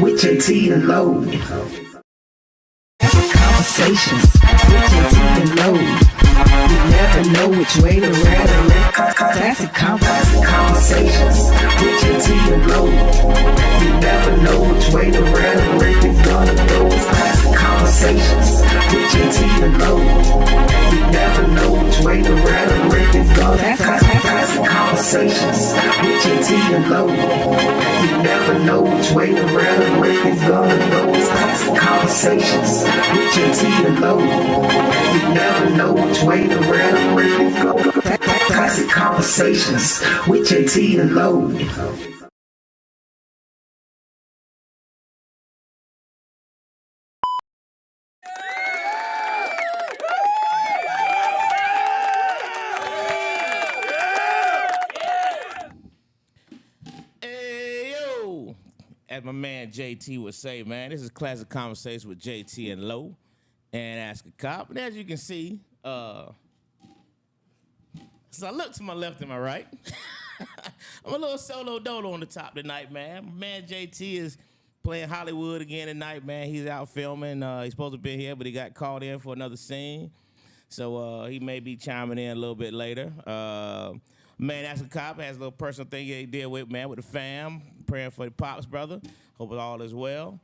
with JT and Lowe. Conversations with JT and Lowe. You never know which way to redirect. Classic Conversations with JT and Lowe. You never know which way to redirect is gonna go. Classic Conversations with JT and Lowe. You never know which way the rhetoric is going. Classic Conversations with JT and Lowe. You never know which way the rhetoric is gonna go. Classic Conversations with JT and Lowe. You never know which way the rhetoric is going. Classic Conversations with JT and Lowe. As my man JT would say, man, this is Classic Conversation with JT and Lowe and Ask a Cop. And as you can see, so I look to my left and my right. I'm a little solo dolo on the top tonight, man. My man JT is playing Hollywood again tonight, man. He's out filming. He's supposed to be here, but he got called in for another scene. So he may be chiming in a little bit later. Man, Ask a Cop has a little personal thing he deal with, man, with the fam. Praying for the Pops, brother. Hope it all is well.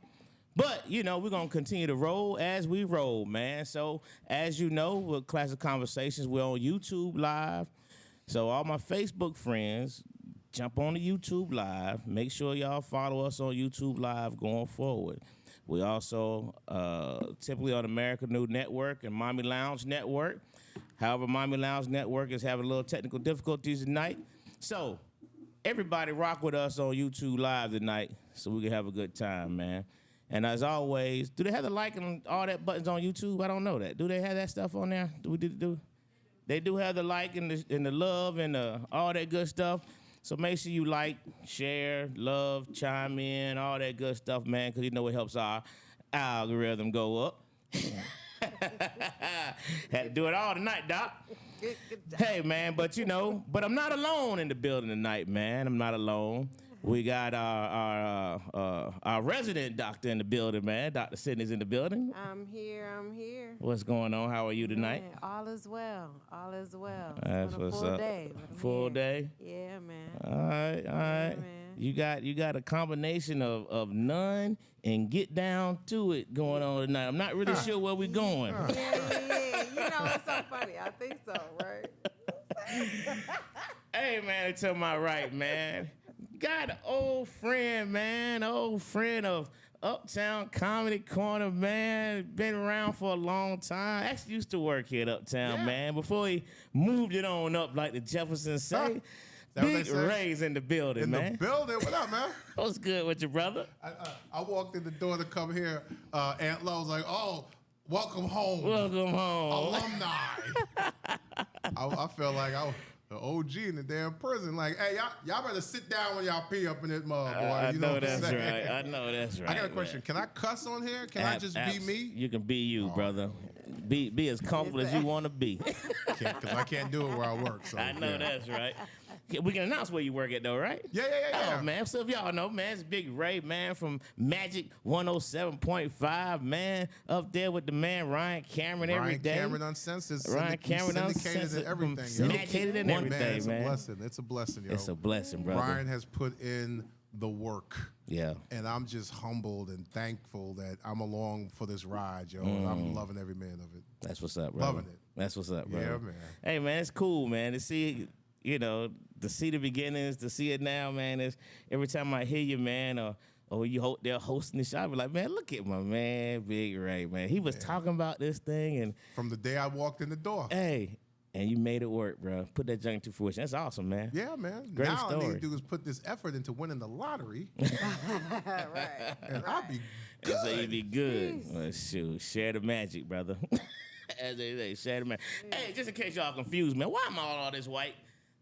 But, you know, we're going to continue to roll as we roll, man. So, as you know, with Classic Conversations, we're on YouTube Live. So, all my Facebook friends, jump on the YouTube Live. Make sure y'all follow us on YouTube Live going forward. We also typically on American News Network and Mommy Lounge Network. However, Mommy Lounge Network is having a little technical difficulties tonight. So, everybody rock with us on YouTube Live tonight so we can have a good time, man. And as always, do they have the like and all that buttons on YouTube? I don't know that. Do they have that stuff on there? They do have the like and the love and all that good stuff. So make sure you like, share, love, chime in, all that good stuff, man, because you know it helps our algorithm go up. Had to do it all tonight, Doc. Hey, man, but I'm not alone in the building tonight, man. I'm not alone. We got our resident doctor in the building, man. Dr. Sydney's in the building. I'm here. What's going on? How are you tonight? Man, all is well. That's been a what's full up. Day, Full day? Yeah, man. All right. Man. You got a combination of none and get down to it going on tonight. I'm not really sure where we're going. Yeah. You know, it's so funny. I think so, right? Hey, man, to my right, man. Got an old friend, man. Old friend of Uptown Comedy Corner, man. Been around for a long time. Actually used to work here at Uptown, man. Before he moved it on up, like the Jeffersons say. Big Ray's in the building, man. In the building? What up, man? What's good with you, brother? I walked in the door to come here. Aunt Lo was like, oh, welcome home. Welcome home. Alumni. I felt like I was the OG in the damn prison. Like, hey, y'all better sit down when y'all pee up in this mug, boy. I you know what I'm that's saying? right. I know that's right. I got a question. Man. Can I cuss on here? Can I just be me? You can be you, brother. Be as comfortable as you want to be. Because I can't do it where I work. So, I know that's right. We can announce where you work at, though, right? Yeah. Oh, man. So if y'all know, man, it's Big Ray, man, from Magic 107.5, man, up there with the man Ryan Cameron every day. Ryan Cameron Uncensored. Ryan Cameron Syndicated and everything. Syndicated and everything, man. It's a blessing, yo. It's a blessing, brother. Ryan has put in the work. Yeah. And I'm just humbled and thankful that I'm along for this ride, yo. And I'm loving every minute of it. That's what's up, brother. Loving it. That's what's up, brother. Yeah, man. Hey, man, it's cool, man, to see, to see the beginnings, to see it now, man. Is every time I hear you, man, or they're hosting the show, I be like, man, look at my man, Big Ray, man. He was talking about this thing. And from the day I walked in the door. Hey, and you made it work, bro. Put that junk to fruition. That's awesome, man. Yeah, man. Great now story. All I need to do is put this effort into winning the lottery. Right. And I'll be good. So you be good. Well, shoot, share the magic, brother. As they say, share the magic. Hey, just in case y'all confused, man, why am I all this white?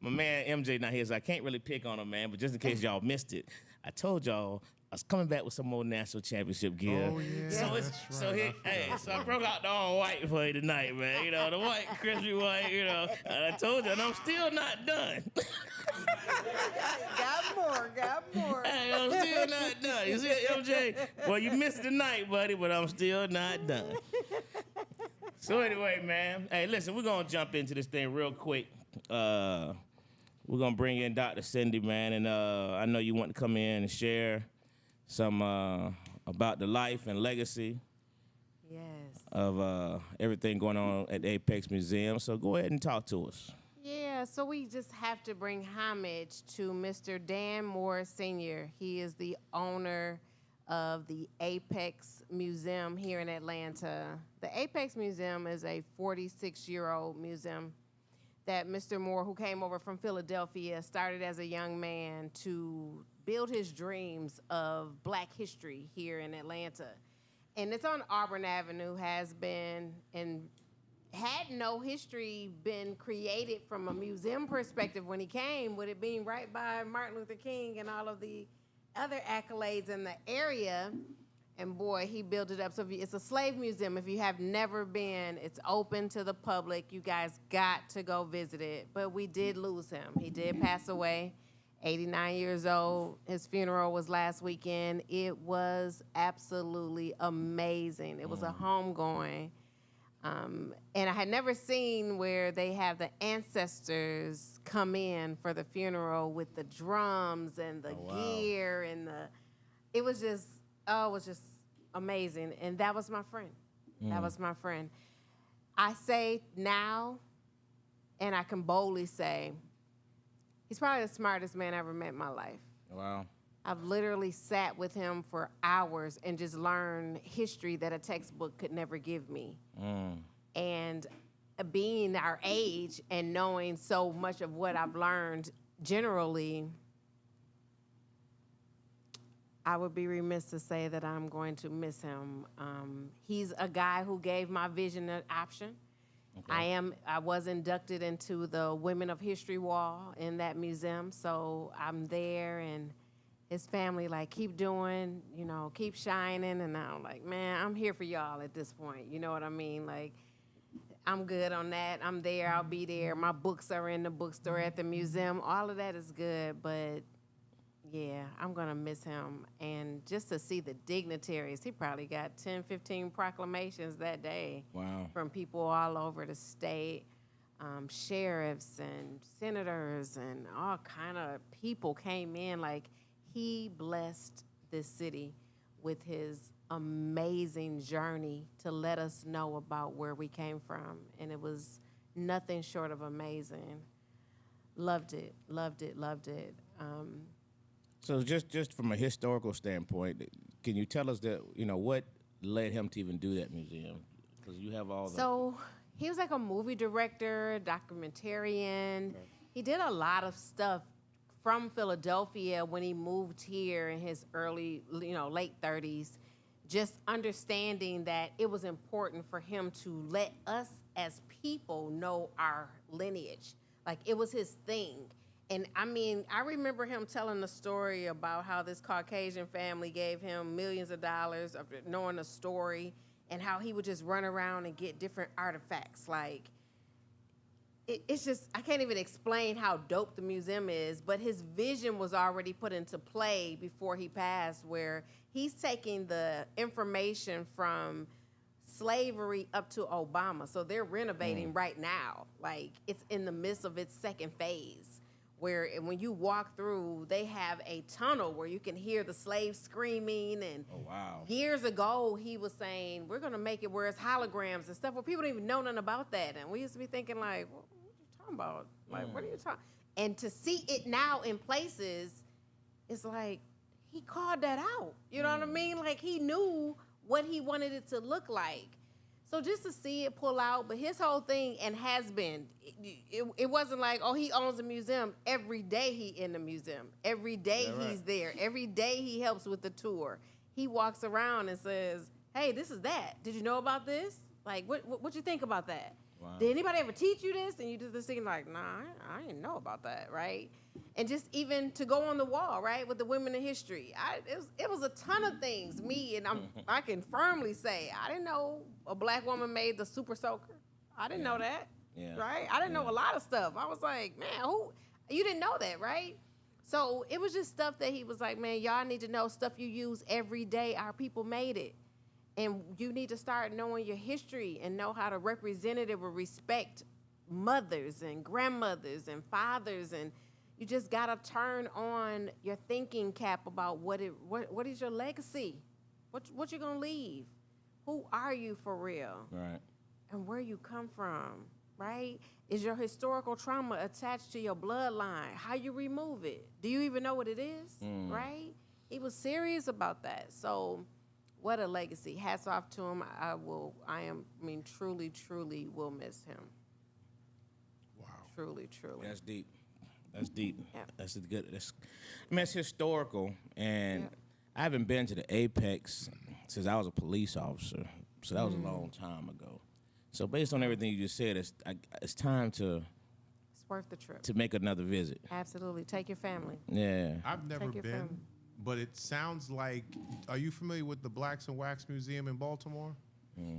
My man MJ not here, so I can't really pick on him, man. But just in case y'all missed it, I told y'all I was coming back with some more national championship gear. Oh, yeah. So That's right. so I broke out the all white for you tonight, man. The white, crispy white, and I told you, and I'm still not done. Got more. Hey, I'm still not done. You see, MJ? Well, you missed the night, buddy, but I'm still not done. So anyway, man. Hey, listen, we're going to jump into this thing real quick. We're going to bring in Dr. Cindy, man, and I know you want to come in and share some about the life and legacy of everything going on at the Apex Museum. So go ahead and talk to us. Yeah, so we just have to bring homage to Mr. Dan Moore Sr. He is the owner of the Apex Museum here in Atlanta. The Apex Museum is a 46-year-old museum that Mr. Moore, who came over from Philadelphia, started as a young man to build his dreams of Black history here in Atlanta. And it's on Auburn Avenue, has been, and had no history been created from a museum perspective when he came, with it being right by Martin Luther King and all of the other accolades in the area. And boy, he built it up. So it's a slave museum. If you have never been, it's open to the public. You guys got to go visit it. But we did lose him. He did pass away, 89 years old. His funeral was last weekend. It was absolutely amazing. It was a homegoing. And I had never seen where they have the ancestors come in for the funeral with the drums and the gear and it was just amazing. And that was my friend. That was my friend. I say now, and I can boldly say, he's probably the smartest man I ever met in my life. Wow. I've literally sat with him for hours and just learned history that a textbook could never give me. And being our age and knowing so much of what I've learned generally, I would be remiss to say that I'm going to miss him. He's a guy who gave my vision an option. Okay. I was inducted into the Women of History Wall in that museum, so I'm there, and his family like, keep doing, keep shining, and I'm like, man, I'm here for y'all at this point. You know what I mean? Like, I'm good on that. I'm there. I'll be there. My books are in the bookstore at the museum. All of that is good, but yeah, I'm going to miss him. And just to see the dignitaries, he probably got 10, 15 proclamations that day. Wow. From people all over the state, sheriffs and senators and all kind of people came in. Like, he blessed this city with his amazing journey to let us know about where we came from. And it was nothing short of amazing. Loved it, loved it, loved it. So just from a historical standpoint, can you tell us that, what led him to even do that museum? Because you have all the... So he was like a movie director, documentarian. Okay. He did a lot of stuff from Philadelphia when he moved here in his early, late 30s, just understanding that it was important for him to let us as people know our lineage. Like, it was his thing. And I mean, I remember him telling the story about how this Caucasian family gave him millions of dollars of knowing the story, and how he would just run around and get different artifacts. Like, it's just, I can't even explain how dope the museum is, but his vision was already put into play before he passed, where he's taking the information from slavery up to Obama. So they're renovating right now. Like, it's in the midst of its second phase, where when you walk through, they have a tunnel where you can hear the slaves screaming. And years ago, he was saying, we're going to make it where it's holograms and stuff, where people don't even know nothing about that. And we used to be thinking, like, what are you talking about? Like, what are you talking? And to see it now in places, it's like, he called that out. You know what I mean? Like, he knew what he wanted it to look like. So just to see it pull out, but his whole thing, and has been, it wasn't like, oh, he owns a museum. Every day he in the museum. Every day he's there. Every day he helps with the tour. He walks around and says, hey, this is that. Did you know about this? Like, what you think about that? Wow. Did anybody ever teach you this? And you just thinking like, nah, I didn't know about that, right? And just even to go on the wall, right, with the women in history. It was a ton of things. I can firmly say, I didn't know a black woman made the super soaker. I didn't know that, right? I didn't know a lot of stuff. I was like, man, You didn't know that, right? So it was just stuff that he was like, man, y'all need to know stuff you use every day. Our people made it. And you need to start knowing your history and know how to represent it or respect mothers and grandmothers and fathers. And you just got to turn on your thinking cap about what is your legacy? What you going to leave? Who are you for real? Right. And where you come from, right? Is your historical trauma attached to your bloodline? How you remove it? Do you even know what it is, right? He was serious about that. So what a legacy. Hats off to him. Truly, truly will miss him. Wow. Truly. That's deep. That's deep. Yeah. That's good. It's historical, and Yeah. I haven't been to the Apex since I was a police officer, so that was a long time ago. So based on everything you just said, it's time to It's worth the trip. make another visit. Absolutely. Take your family. Yeah. I've never Take your been, family. but it sounds like. Are you familiar with the Blacks and Wax Museum in Baltimore?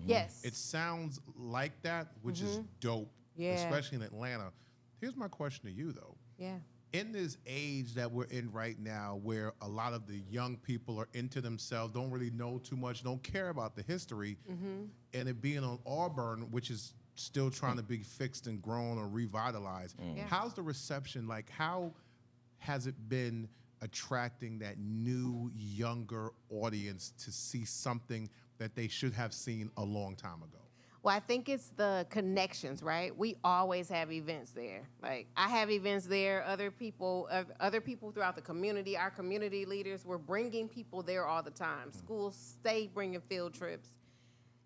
Yes. It sounds like that, which is dope, Yeah. especially in Atlanta. Here's my question to you, though. yeah. In this age that we're in right now, where a lot of the young people are into themselves, don't really know too much, don't care about the history, and it being on Auburn, which is still trying to be fixed and grown or revitalized, Yeah. how's the reception? Like, how has it been attracting that new, younger audience to see something that they should have seen a long time ago? Well, I think it's the connections, right? We always have events there. Like I have events there. Other people throughout the community, our community leaders, we're bringing people there all the time. Schools stay bringing field trips.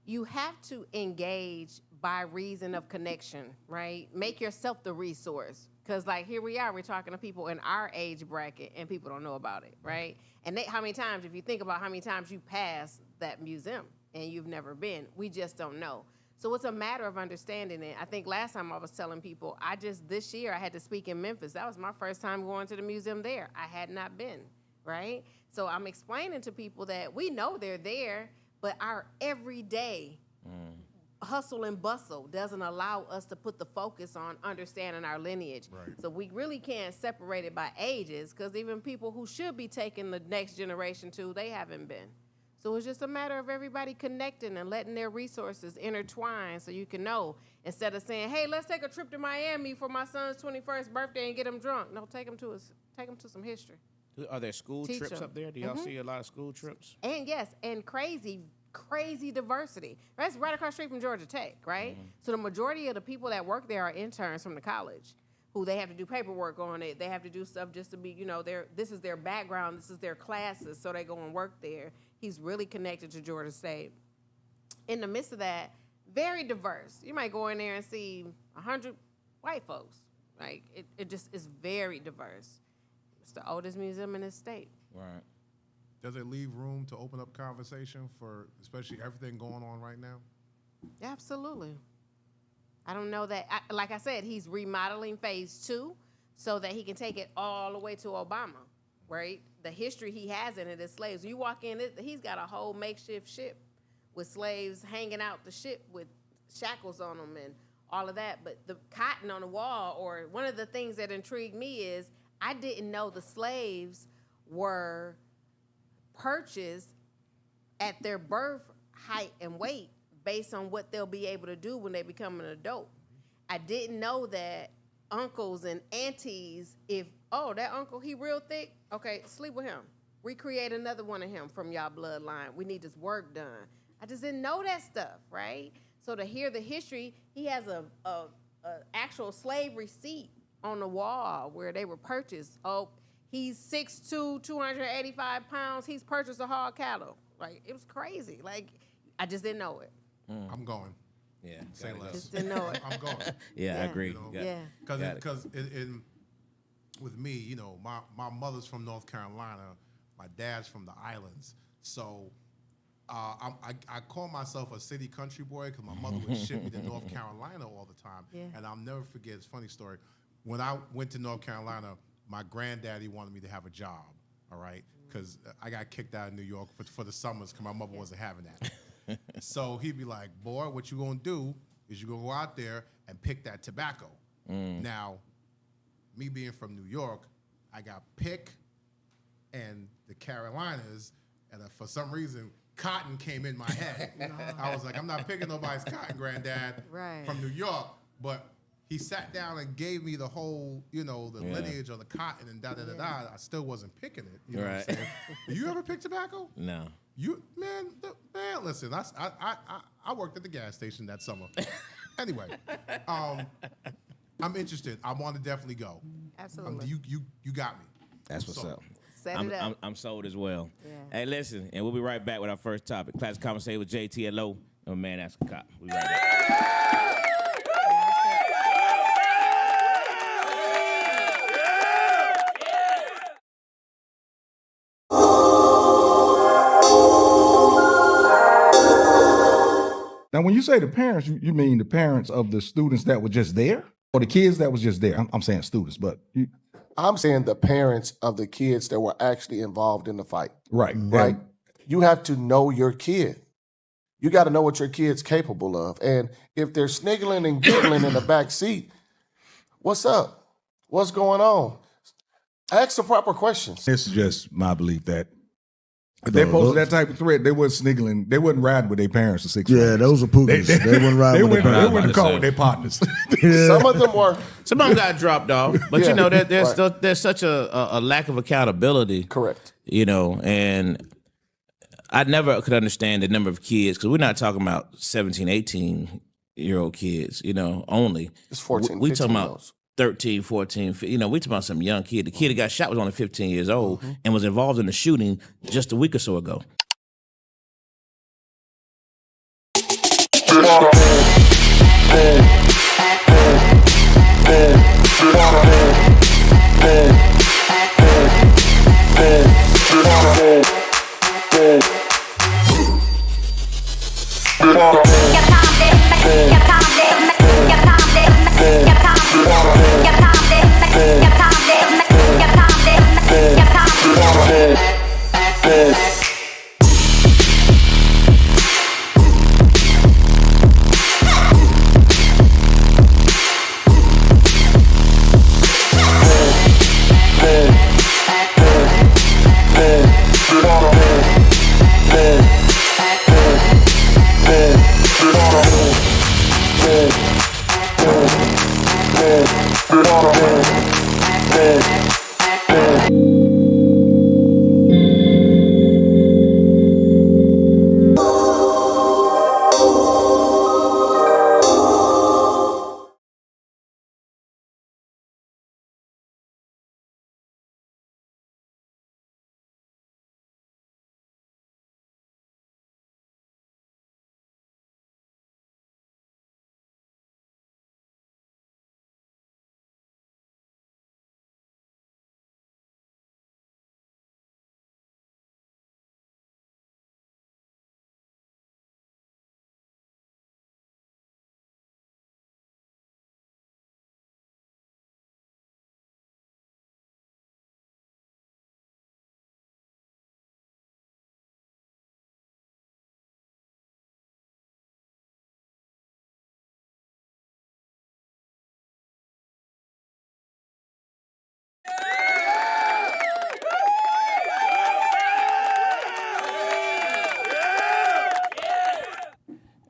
You have to engage by reason of connection, right? Make yourself the resource. Because like here we are, we're talking to people in our age bracket and people don't know about it, right? And how many times, if you think about how many times you pass that museum and you've never been, we just don't know. So it's a matter of understanding it. I think last time I was telling people, this year I had to speak in Memphis. That was my first time going to the museum there. I had not been, right? So I'm explaining to people that we know they're there, but our everyday hustle and bustle doesn't allow us to put the focus on understanding our lineage. Right. So we really can't separate it by ages, because even people who should be taking the next generation to, they haven't been. So it's just a matter of everybody connecting and letting their resources intertwine so you can know, instead of saying, hey, let's take a trip to Miami for my son's 21st birthday and get him drunk. No, take him to some history. Are there school Teach trips them. up there? Do y'all see a lot of school trips? And yes, and crazy diversity. That's right across the street from Georgia Tech, right? So the majority of the people that work there are interns from the college, who they have to do paperwork on it. They have to do stuff just to be, this is their background, this is their classes, so they go and work there. He's really connected to Georgia State. In the midst of that, very diverse. You might go in there and see 100 white folks. Like, it just is very diverse. It's the oldest museum in the state. Right. Does it leave room to open up conversation for especially everything going on right now? Absolutely. I don't know that, like I said, he's remodeling phase 2 so that he can take it all the way to Obama, right? The history he has in it is slaves. You walk in, he's got a whole makeshift ship with slaves hanging out the ship with shackles on them and all of that. But the cotton on the wall, or one of the things that intrigued me is I didn't know the slaves were purchased at their birth height and weight based on what they'll be able to do when they become an adult. I didn't know that uncles and aunties, that uncle, he real thick, okay, sleep with him. Recreate another one of him from y'all bloodline. We need this work done. I just didn't know that stuff, right? So to hear the history, he has a actual slave receipt on the wall where they were purchased. Oh, he's 6'2", 285 pounds. He's purchased a hog cattle. Like, it was crazy. Like, I just didn't know it. I'm going. Yeah. Say gotta go. less. Just didn't know it. I'm going. Yeah, I Yeah. agree. You know? Yeah. Because with me, my mother's from North Carolina, my dad's from the islands, so I call myself a city country boy because my mother would ship me to North Carolina all the time, Yeah. and I'll never forget. It's a funny story. When I went to North Carolina, my granddaddy wanted me to have a job, all right, because I got kicked out of New York for the summers because my mother wasn't having that. So he'd be like, boy, what you gonna do is you gonna go out there and pick that tobacco. Now, me being from New York, I got pick and the Carolinas, and for some reason, cotton came in my head. I was like, I'm not picking nobody's cotton granddad from New York, but he sat down and gave me the whole, the lineage of the cotton and da-da-da-da. I still wasn't picking it. You know what I'm saying? Do you ever pick tobacco? No. Man, listen, I worked at the gas station that summer. Anyway, I'm interested. I want to definitely go. Absolutely. You got me. That's what's up. Set it up. I'm sold as well. Yeah. Hey, listen, and we'll be right back with our first topic. Classic Conversation with JT and Low. And Man Ask a Cop. We'll be right back. Now, when you say the parents, you mean the parents of the students that were just there, or the kids that was just there? I'm saying students, but I'm saying the parents of the kids that were actually involved in the fight. right. Right? You have to know your kid. You got to know what your kid's capable of. And if they're sniggling and giggling in the back seat, what's up? What's going on? Ask the proper questions. This is just my belief that if they posted that type of threat, they wasn't sniggling. They wasn't riding with their parents for 6 months. Yeah, those are Putin's. They wouldn't ride with their They parents. wouldn't call with their partners. Some of them were. Some of them got dropped off, but Yeah, there's such a lack of accountability. Correct. And I never could understand the number of kids, because we're not talking about 17, 18-year-old kids, only. It's 14, We 15 talking years. about 13, 14, we talking about some young kid. The kid that got shot was only 15 years old and was involved in the shooting just a week or so ago.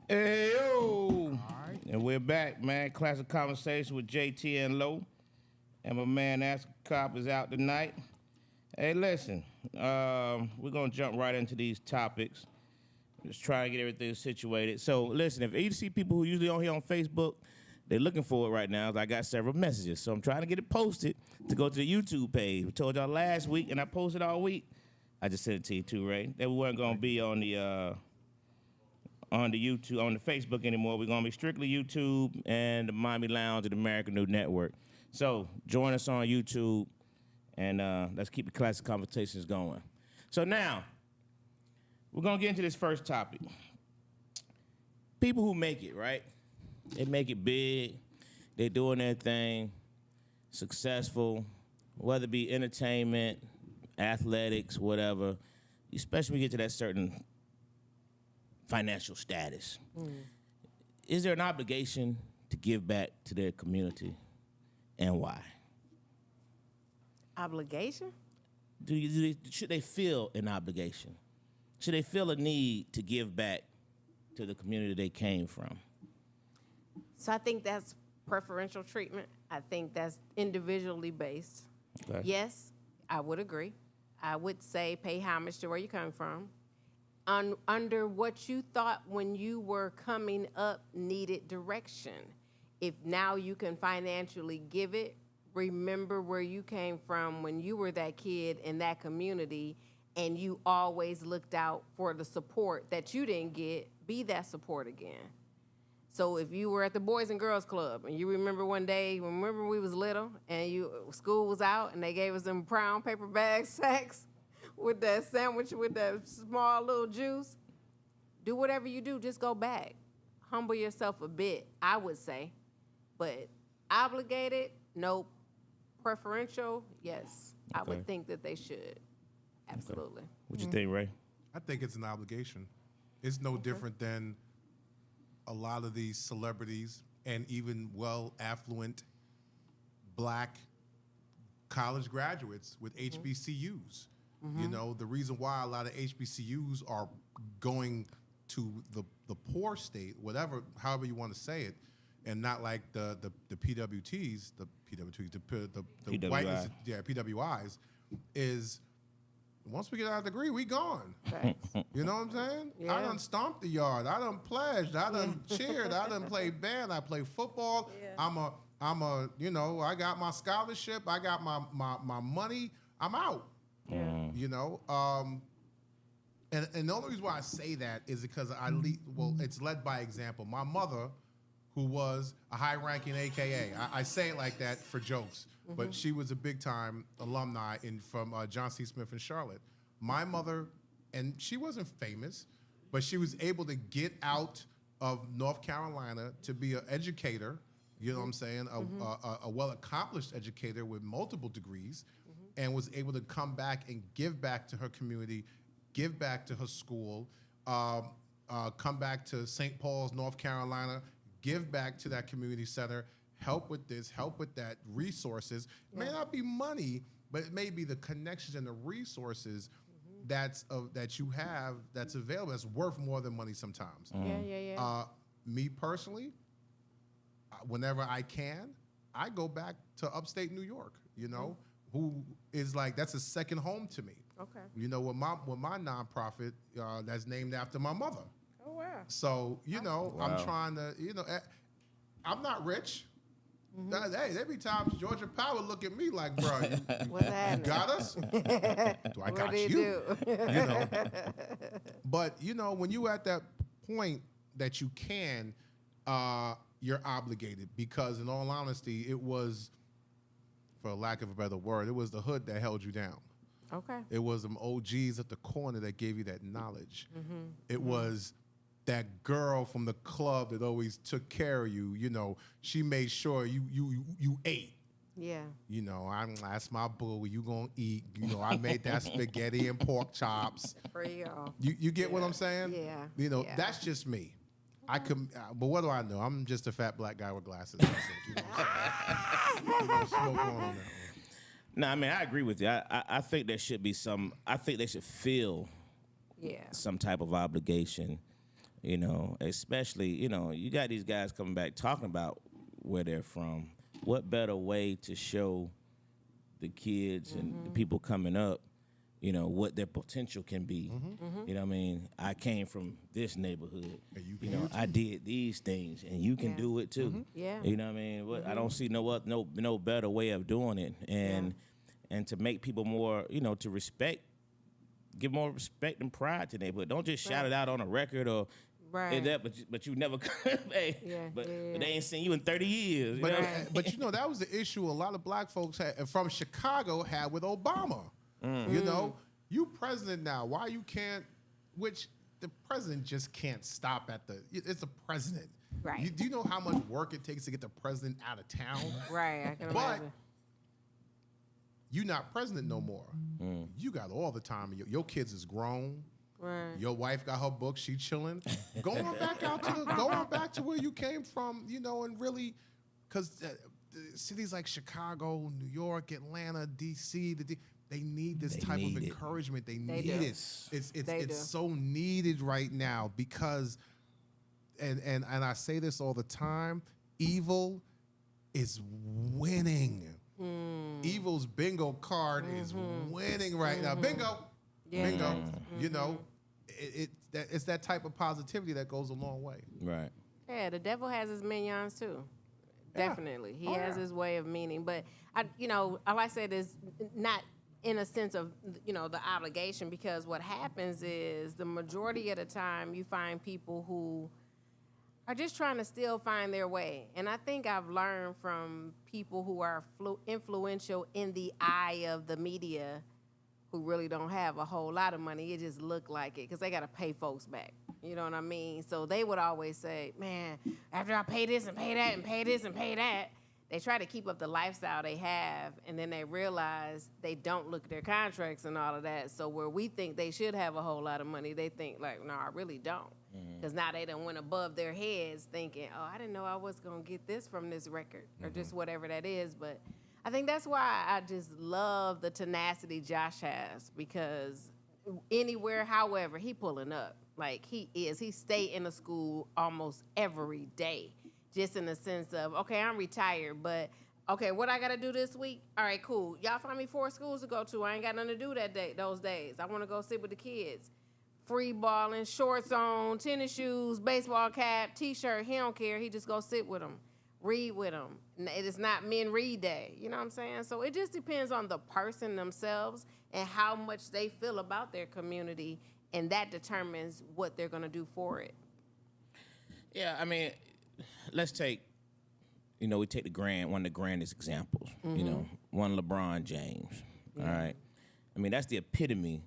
Hey, yo. And we're back, man. Classic Conversation with JT and Low. And my man Ask a Cop is out tonight. Hey, listen. We're going to jump right into these topics. Just try to get everything situated. So, listen, if you see people who usually on here on Facebook, they're looking for it right now. I got several messages. So I'm trying to get it posted to go to the YouTube page. We told y'all last week, and I posted all week. I just sent it to you too, Ray. That we weren't going to be on the YouTube, on the Facebook anymore. We're going to be strictly YouTube and the Miami Lounge and the American New Network. So join us on YouTube, and let's keep the Classic Conversations going. So now, we're going to get into this first topic. People who make it, right? They make it big. They're doing their thing, successful, whether it be entertainment, athletics, whatever, especially when you get to that certain financial status. Is there an obligation to give back to their community, and why? Obligation? Should they feel an obligation? Should they feel a need to give back to the community they came from? So I think that's preferential treatment. I think that's individually based. Okay. Yes, I would agree. I would say pay homage to where you come from. Under what you thought when you were coming up needed direction. If now you can financially give it, remember where you came from when you were that kid in that community and you always looked out for the support that you didn't get, be that support again. So if you were at the Boys and Girls Club and you remember one day, remember we was little and school was out and they gave us them brown paper bag sacks with that sandwich with that small little juice, do whatever you do, just go back. Humble yourself a bit, I would say. But obligated, nope. Preferential, yes. I Okay. would think that they should. Absolutely. What you think, Ray? I think it's an obligation. It's no different than a lot of these celebrities and even well-affluent black college graduates with HBCUs. You know, the reason why a lot of HBCUs are going to the poor state, whatever, however you want to say it, and not like the PWTs, the white, PWI. PWIs, is once we get our degree, we gone. Facts. You know what I'm saying? I Yeah. done stomped the yard. I done pledged. I done cheered. I done played band. I play football. Yeah. I'm a, you know, I got my scholarship. I got my money. I'm out. Yeah. You know, and the only reason why I say that is because it's led by example. My mother, who was a high-ranking AKA, I say it like that for jokes, but she was a big-time alumni from John C. Smith in Charlotte. My mother, and she wasn't famous, but she was able to get out of North Carolina to be an educator. You know what I'm saying? A well-accomplished educator with multiple degrees. And was able to come back and give back to her community, give back to her school, come back to St. Paul's, North Carolina, give back to that community center, help with this, help with that, resources. It may not be money, but it may be the connections and the resources that you have that's available, that's worth more than money sometimes. Yeah. Me personally, whenever I can, I go back to upstate New York, you know, who is like, that's a second home to me. Okay. You know, with my nonprofit that's named after my mother. Oh, wow. So, you know, Wow. I'm trying to, you know, I'm not rich. Hey, there be times Georgia Power look at me like, bro, What's you happening? got us? Do I What got do you? you do? You know. But, you know, when you at that point that you can, you're obligated because, in all honesty, it was, for lack of a better word, it was the hood that held you down. Okay. It was them OGs at the corner that gave you that knowledge. It was that girl from the club that always took care of you. You know, she made sure you ate. Yeah. You know, that's my boo. You gonna eat? You know, I made that spaghetti and pork chops. For you all. You get what I'm saying? Yeah. You know, Yeah. that's just me. I could, but what do I know? I'm just a fat black guy with glasses. That's it, you know what I'm saying? You know, smoke on that one. No, I mean, I agree with you. I think there should be I think they should feel Yeah. some type of obligation, you know, especially, you know, you got these guys coming back talking about where they're from. What better way to show the kids and the people coming up, you know, what their potential can be. You know what I mean? I came from this neighborhood. You know, I did these things, and you can Yeah. do it too. Yeah. You know what I mean? I don't see no better way of doing it, and to make people more, you know, to give more respect and pride to neighborhood. Don't just shout it out on a record or Right. that, but you never hey, Yeah, but yeah. they ain't seen you in 30 years. You But, know? but you know, that was the issue a lot of black folks from Chicago had with Obama. You know, you president now, why you can't, which the president just can't stop at it's the president. Right. Do you know how much work it takes to get the president out of town? Right. I can But imagine. you're not president no more. You got all the time. Your kids is grown. Right. Your wife got her book. She chilling. Go on back to where you came from, you know, and really, because the cities like Chicago, New York, Atlanta, DC, they need this type of encouragement. They need do. it. They do. It's so needed right now because, and I say this all the time, evil is winning. Evil's bingo card is winning right now. Bingo, bingo. You know, it's that type of positivity that goes a long way. Right. Yeah, the devil has his minions too. Definitely, he has his way of meaning. But all I said is not in a sense of the obligation, because what happens is the majority of the time you find people who are just trying to still find their way. And I think I've learned from people who are influential in the eye of the media, who really don't have a whole lot of money. It just look like it because they got to pay folks back. You know what I mean? So they would always say, man, after I pay this and pay that and pay this and pay that, they try to keep up the lifestyle they have, and then they realize they don't look at their contracts and all of that. So where we think they should have a whole lot of money, they think like, no, I really don't. Because now they done went above their heads thinking, oh, I didn't know I was going to get this from this record or just whatever that is. But I think that's why I just love the tenacity Josh has, because anywhere, however, he pulling up. Like he stay in a school almost every day, just in the sense of, okay, I'm retired, but okay, what I got to do this week? All right, cool. Y'all find me 4 schools to go to. I ain't got nothing to do those days. I want to go sit with the kids. Free balling, shorts on, tennis shoes, baseball cap, T-shirt. He don't care. He just go sit with them, read with them. It is not men read day. You know what I'm saying? So it just depends on the person themselves and how much they feel about their community, and that determines what they're going to do for it. Yeah, I mean, let's take, we take one of the grandest examples, one LeBron James, all right? I mean, that's the epitome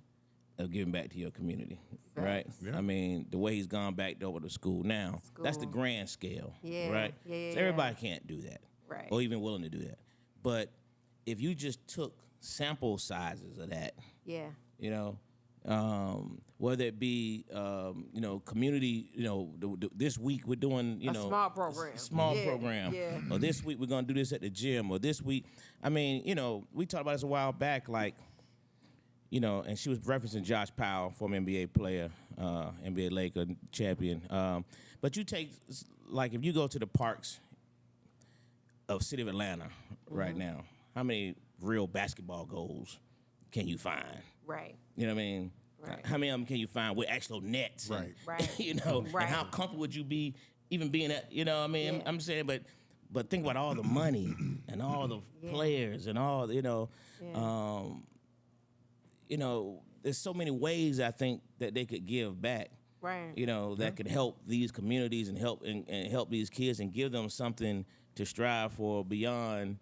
of giving back to your community, right? Yeah. I mean, the way he's gone back over to school now, that's the grand scale, right? Yeah, so everybody can't do that, right? Or even willing to do that. But if you just took sample sizes of that, whether it be, community, this week we're doing, a small program. Program. Yeah. Or this week we're going to do this at the gym. Or this week, I mean, we talked about this a while back, like, and she was referencing Josh Powell, former NBA player, NBA Laker champion. But you take, like, if you go to the parks of City of Atlanta right now, how many real basketball goals can you find? Right. You know what I mean? Right. How many of them can you find with actual nets? Right. Right. And how comfortable would you be even being at, what I mean? Yeah. I'm saying, but think about all the money and all the players and all, there's so many ways I think that they could give back. Right. That could help these communities and help these kids and give them something to strive for beyond,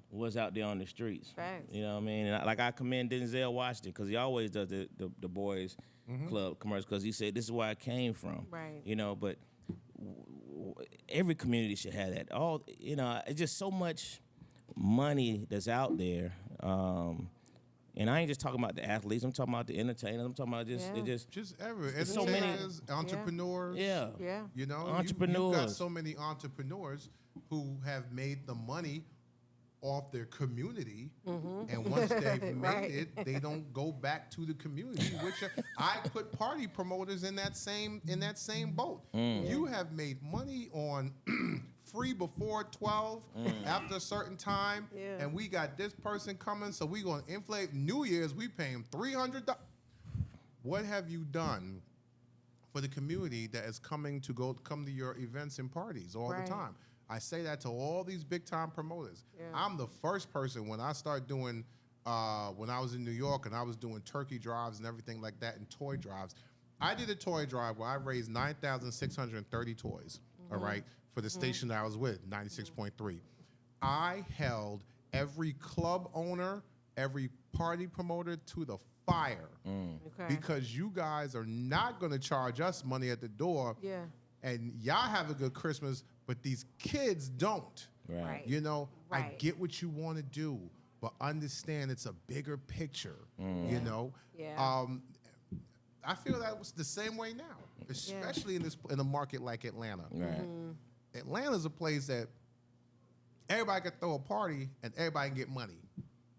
what's out there on the streets. Facts. You know what I mean? And I commend Denzel Washington because he always does the boys club commercials because he said this is where I came from. Right. But every community should have that. It's just so much money that's out there. And I ain't just talking about the athletes. I'm talking about the entertainers. I'm talking about just every so many entrepreneurs. Yeah. Entrepreneurs. You've got so many entrepreneurs who have made the money off their community, and once they've made it, they don't go back to the community. Which I put party promoters in that same boat. You have made money on free before 12, after a certain time, and we got this person coming, so we gonna inflate. New Year's, we pay him $300. What have you done for the community that is come to your events and parties all the time? I say that to all these big time promoters. Yeah. I'm the first person when I start doing, when I was in New York and I was doing turkey drives and everything like that and toy drives. I did a toy drive where I raised 9,630 toys, all right, for the station that I was with, 96.3. I held every club owner, every party promoter to the fire because you guys are not going to charge us money at the door. Yeah. And y'all have a good Christmas, but these kids don't. Right. I get what you want to do, but understand it's a bigger picture. Yeah. I feel that was the same way now, especially in a market like Atlanta. Right. Atlanta's a place that everybody can throw a party and everybody can get money.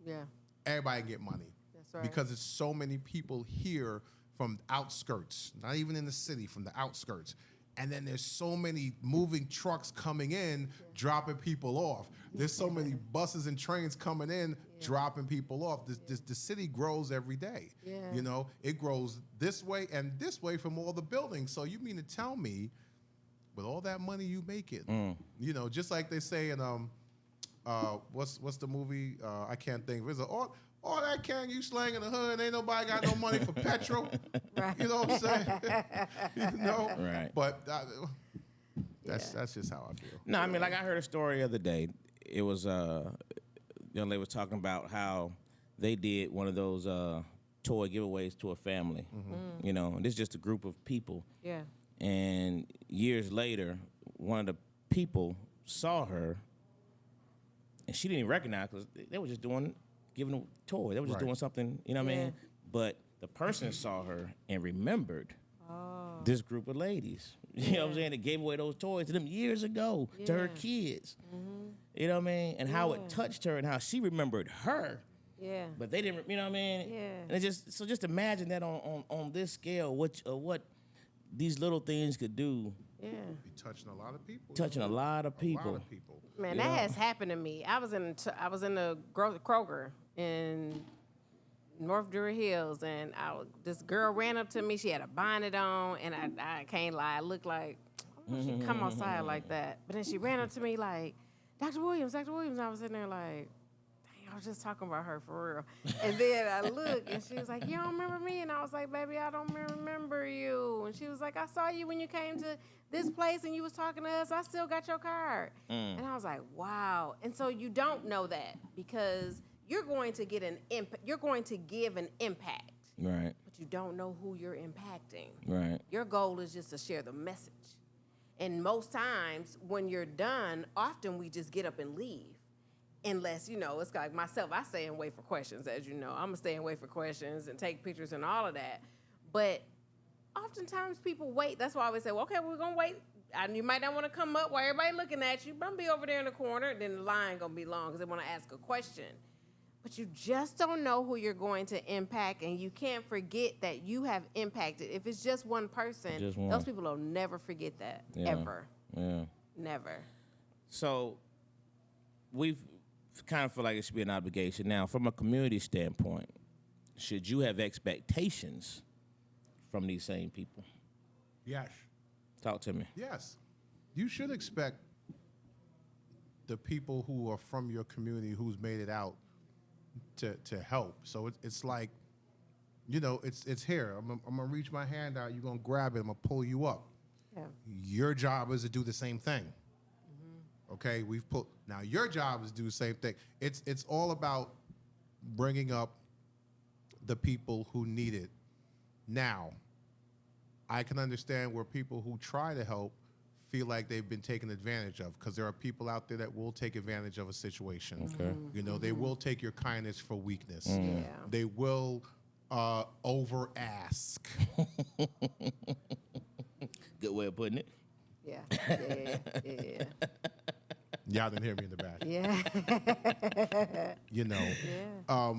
Yeah. Everybody can get money. That's right. Because there's so many people here from outskirts, not even in the city, from the outskirts. And then there's so many moving trucks coming in, dropping people off. There's so many buses and trains coming in, dropping people off. The city grows every day. Yeah. You know, it grows this way and this way from all the buildings. So you mean to tell me, with all that money you make it, you know, just like they say in what's the movie? I can't think. There's all that can you slang in the hood, ain't nobody got no money for petrol. Right. You know what I'm saying? You know? Right. But that's just how I feel. No, I mean, like I heard a story the other day. It was young lady was talking about how they did one of those toy giveaways to a family. You know, and this is just a group of people. Yeah. And years later, one of the people saw her, and she didn't even recognize because they were just giving a toy. They were just Right. doing something, you know what I mean? But the person saw her and remembered this group of ladies. You know what I'm saying? That gave away those toys to them years ago to her kids. You know what I mean? And how it touched her and how she remembered her. Yeah. But they didn't, you know what I mean? Yeah. And it's just imagine that on this scale, what these little things could do, Yeah. Be touching a lot of people. touching a lot of people. A lot of people. Man, You that know? has happened to me. I was in the Kroger in North Drury Hills, and this girl ran up to me. She had a bonnet on, and I can't lie, I looked like, I don't know if she'd come outside like that. But then she ran up to me like, Dr. Williams. And I was sitting there like, dang, I was just talking about her for real. And then I looked, and she was like, you don't remember me? And I was like, baby, I don't remember you. And she was like, I saw you when you came to this place and you was talking to us. I still got your card. And I was like, wow. And so you don't know that because you're going to get you're going to give an impact, Right, but you don't know who you're impacting. right. Your goal is just to share the message. And most times when you're done, often we just get up and leave. Unless, you know, it's like myself, I stay and wait for questions, as you know. I'm going to stay and wait for questions and take pictures and all of that. But oftentimes people wait. That's why I always say, well, okay, we're going to wait. You might not want to come up while everybody looking at you, but I'm going to be over there in the corner. Then the line going to be long because they want to ask a question. But you just don't know who you're going to impact, and you can't forget that you have impacted. If it's just one person, Just one. those people will never forget that, Yeah. ever. Yeah. Never. So we've kind of feel like it should be an obligation. Now, from a community standpoint, should you have expectations from these same people? Yes. Talk to me. Yes. You should expect the people who are from your community who's made it out to help. So it's like, you know, it's here. I'm gonna reach my hand out. You're gonna grab it. I'm gonna pull you up. Yeah. Your job is to do the same thing. Okay, now your job is to do the same thing. It's all about bringing up the people who need it. Now, I can understand where people who try to help feel like they've been taken advantage of, because there are people out there that will take advantage of a situation. Okay. You know, they will take your kindness for weakness. Yeah. They will over ask. Good way of putting it. Yeah. Yeah. Y'all didn't hear me in the back. Yeah. You know. Yeah.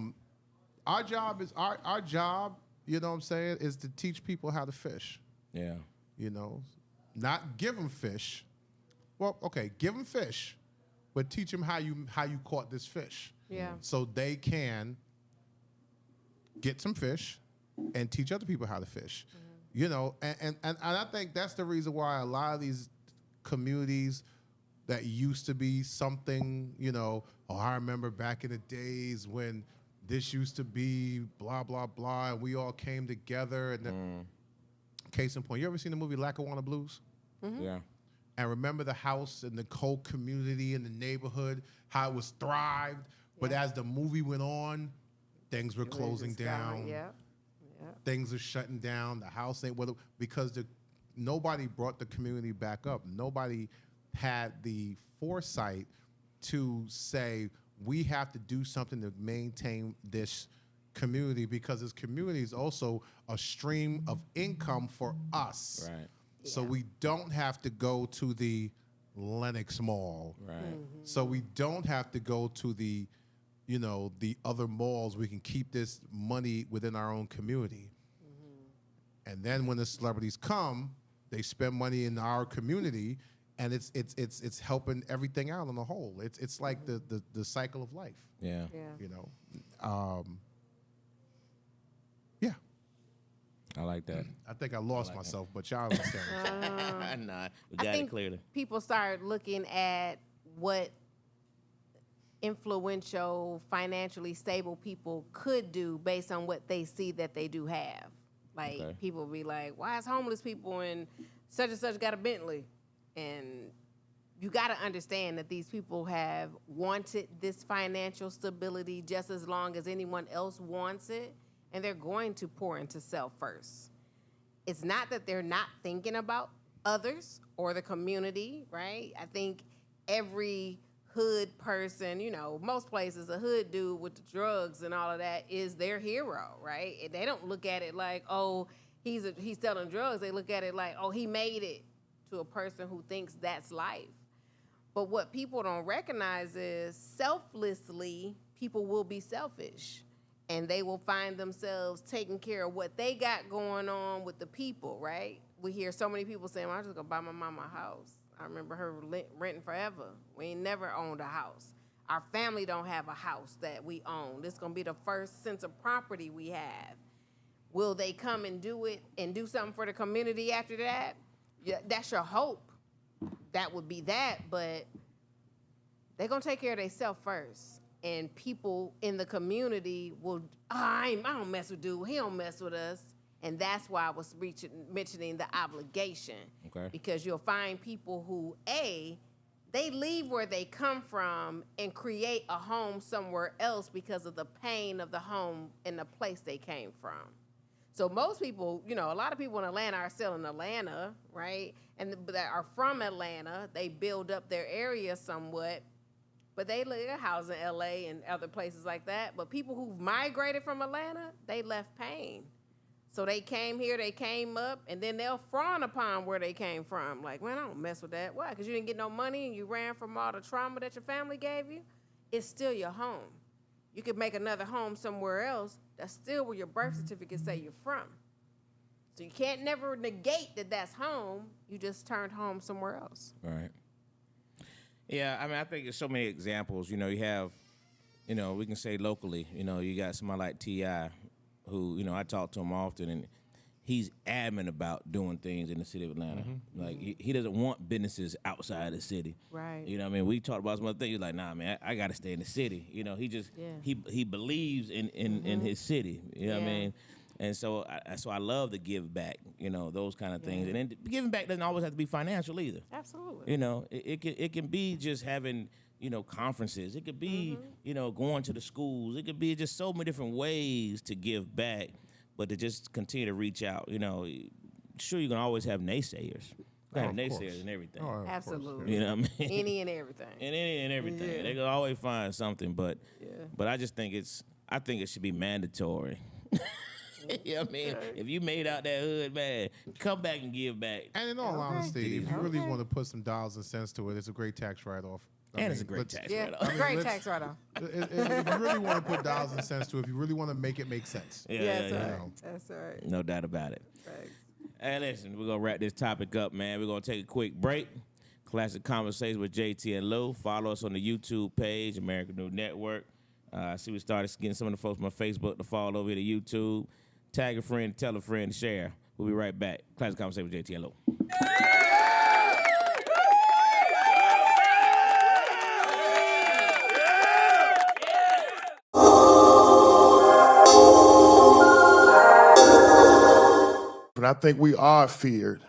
Our job is our job, you know what I'm saying, is to teach people how to fish. Yeah. You know, not give them fish. Well, okay, give them fish, but teach them how you caught this fish. Yeah. So they can get some fish and teach other people how to fish. You know, and I think that's the reason why a lot of these communities that used to be something, you know, oh, I remember back in the days when this used to be blah, blah, blah, and we all came together. And then, case in point, you ever seen the movie Lackawanna Blues? Yeah. And remember the house and the whole community and the neighborhood, how it was thrived. But as the movie went on, things were closing down. Yeah. Things are shutting down. The house ain't because nobody brought the community back up. Nobody had the foresight to say we have to do something to maintain this community, because this community is also a stream of income for us. Right. So Yeah. we don't have to go to the Lenox Mall. Right. So we don't have to go to the other malls. We can keep this money within our own community. And then when the celebrities come, they spend money in our community, and it's helping everything out on the whole. It's like the cycle of life. Yeah. Yeah. I like that. I think I lost myself, but y'all understand. Nah, we I got think it clearly. people start looking at what influential, financially stable people could do based on what they see that they do have. Like, Okay. people be like, why is homeless people and such got a Bentley? And you got to understand that these people have wanted this financial stability just as long as anyone else wants it, and they're going to pour into self first. It's not that they're not thinking about others or the community, right? I think every hood person, most places, a hood dude with the drugs and all of that is their hero, right? And they don't look at it like, oh, he's selling drugs. They look at it like, oh, he made it, to a person who thinks that's life. But what people don't recognize is selflessly, people will be selfish. And they will find themselves taking care of what they got going on with the people, right? We hear so many people saying, well, I'm just going to buy my mama a house. I remember her renting forever. We ain't never owned a house. Our family don't have a house that we own. This is going to be the first sense of property we have. Will they come and do it and do something for the community after that? Yeah, that's your hope. That would be that, but they're going to take care of themselves first. And people in the community will, I don't mess with dude. He don't mess with us. And that's why I was mentioning the obligation. Okay. Because you'll find people who, they leave where they come from and create a home somewhere else because of the pain of the home and the place they came from. So most people, a lot of people in Atlanta are still in Atlanta, right? And that are from Atlanta. They build up their area somewhat, but they live in house in LA and other places like that. But people who've migrated from Atlanta, they left pain. So they came here, they came up, and then they'll frown upon where they came from. Like, man, I don't mess with that. Why? Because you didn't get no money and you ran from all the trauma that your family gave you? It's still your home. You could make another home somewhere else. That's still where your birth certificate say you're from. So you can't never negate that that's home. You just turned home somewhere else. Right. Yeah, I mean, I think there's so many examples. You have, we can say locally, you got somebody like T.I., who, I talk to him often, and he's adamant about doing things in the city of Atlanta. Mm-hmm. Like, he doesn't want businesses outside the city. Right. You know what I mean? We talked about some other things. He's like, nah, man, I got to stay in the city. He just, he believes in his city. You know what I mean? And so I love to give back, those kind of things. And then giving back doesn't always have to be financial either. Absolutely. It can be just having, conferences. It could be, going to the schools. It could be just so many different ways to give back, but to just continue to reach out. Sure, you're going to always have naysayers. You're going to have naysayers and everything. Oh, of Absolutely. course, You know what I mean? Any and everything. And everything. Yeah. They can always find something, but I just think I think it should be mandatory. You know what I mean? If you made out that hood, man, come back and give back. And in all honesty, if you really want to put some dollars and cents to it, it's a great tax write-off. And it's a great tax Yeah, write-off. great tax write-off. If you really want to put dollars and cents to it, if you really want to make it make sense. That's yeah. right. That's right. No doubt about it. Thanks. Hey, listen, we're going to wrap this topic up, man. We're going to take a quick break. Classic Conversations with JT and Lou. Follow us on the YouTube page, American News Network. I see we started getting some of the folks on Facebook to follow over to YouTube. Tag a friend, tell a friend, share. We'll be right back. Classic Conversation with JT and Lou. And I think we are feared,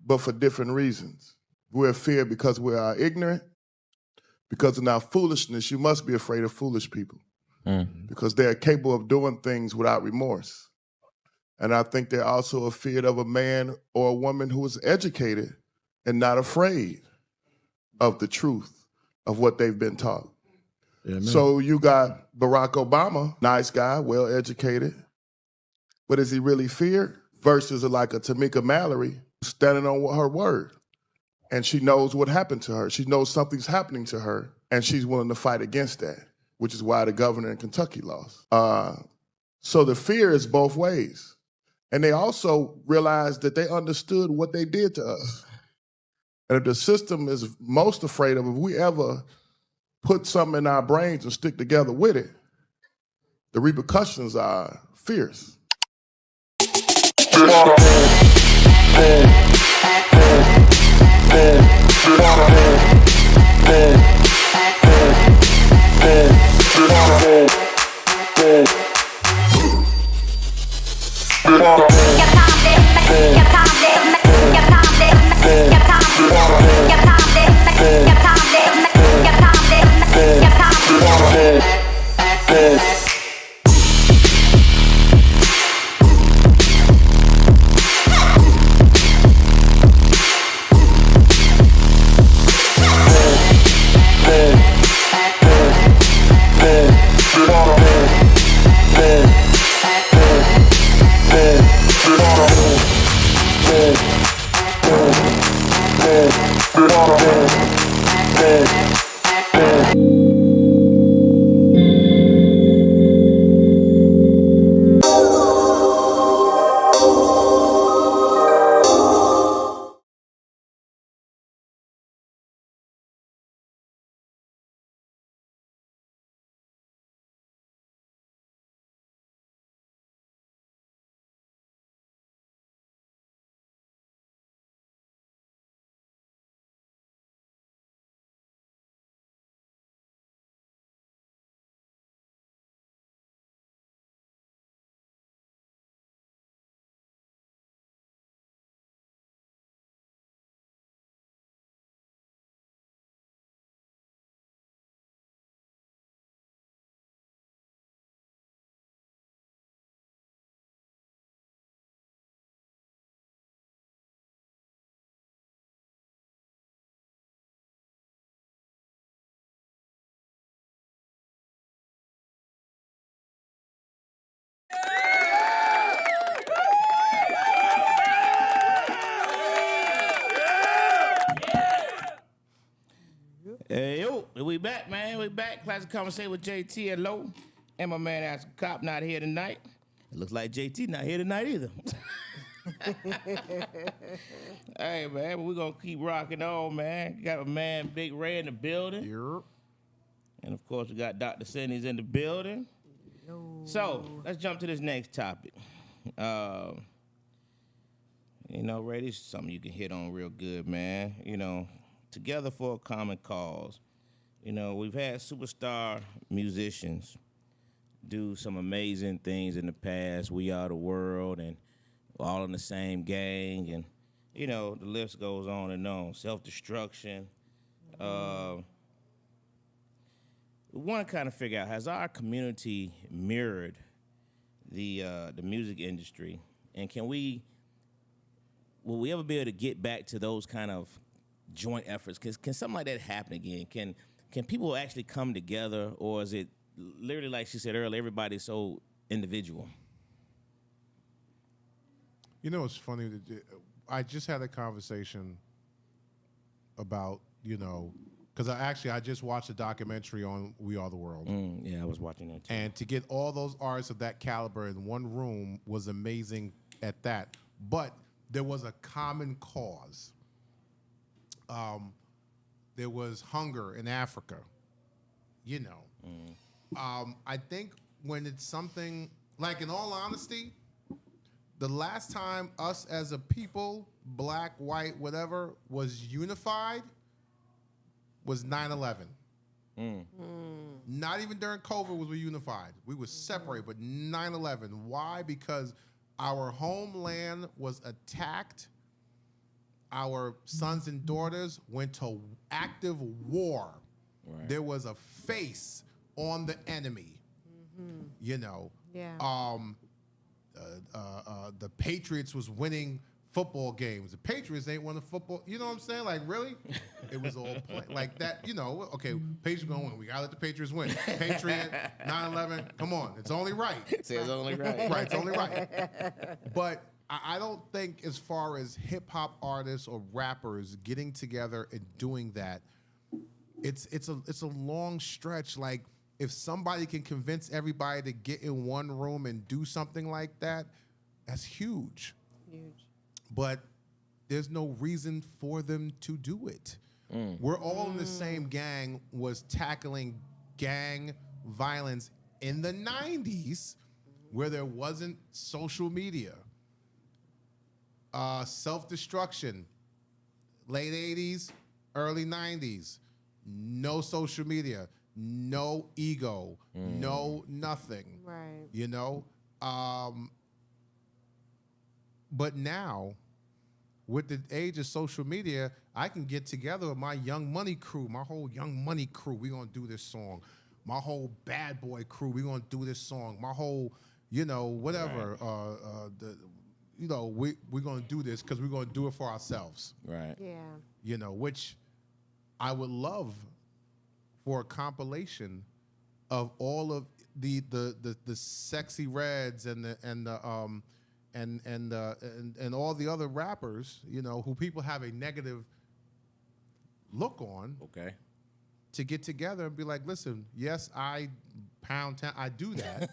but for different reasons. We're feared because we are ignorant. Because in our foolishness, you must be afraid of foolish people. Because they're capable of doing things without remorse. And I think they're also afraid of a man or a woman who is educated and not afraid of the truth of what they've been taught. Amen. So you got Barack Obama, nice guy, well-educated, but is he really feared? Versus like a Tamika Mallory standing on her word and she knows what happened to her. She knows something's happening to her, and she's willing to fight against that, which is why the governor in Kentucky lost. So the fear is both ways. And they also realized that they understood what they did to us. And if the system is most afraid of, if we ever put something in our brains and stick together with it, the repercussions are fierce. Hey, yo, we back, man. We back. Classic Conversation with JT and Low. And my man, Ask Cop, not here tonight. It looks like JT not here tonight either. Hey, man, but we're going to keep rocking on, man. Got a man, Big Ray, in the building. Yep. And, of course, we got Dr. Cindy's in the building. So, let's jump to this next topic. You know, Ray, this is something you can hit on real good, man. You know, together for a common cause. You know, we've had superstar musicians do some amazing things in the past. We Are the World and All in the Same Gang. And, you know, the list goes on and on. Self-destruction. We want to kind of figure out, has our community mirrored the music industry? And will we ever be able to get back to those kind of joint efforts? Can something like that happen again? Can people actually come together, or is it literally, like she said earlier, everybody's so individual? You know, it's funny. I just had a conversation about, you know, because I just watched a documentary on We Are the World. Yeah, I was watching that too. And to get all those artists of that caliber in one room was amazing at that. But there was a common cause. There was hunger in Africa, you know. I think when it's something, like, in all honesty, the last time us as a people, black, white, whatever, was unified was 9/11. Not even during COVID was we unified. We were separated, but 9/11. Why? Because our homeland was attacked. Our sons and daughters went to active war. Right. There was a face on the enemy. You know. Yeah. The Patriots was winning football games. The Patriots ain't won a football. You know what I'm saying? Like, really? It was all like that. You know, okay, Patriots going to win. We got to let the Patriots win. Patriot, 9/11, come on. It's only right. It's only right. Right, it's only right. But I don't think as far as hip hop artists or rappers getting together and doing that, it's a long stretch. Like if somebody can convince everybody to get in one room and do something like that, that's huge. Huge. But there's no reason for them to do it. We're all in the same gang, was tackling gang violence in the 90s where there wasn't social media. Self-destruction, late 80s, early 90s, no social media, no ego, no nothing. Right. You know? But now, with the age of social media, I can get together with my Young Money crew, my whole Young Money crew. We're going to do this song. My whole Bad Boy crew, we're going to do this song. My whole, whatever. We're going to do this because we're going to do it for ourselves. Right. Yeah. Which I would love for a compilation of all of the Sexy Reds and all the other rappers, who people have a negative look on. Okay. To get together and be like, listen, yes, I do that.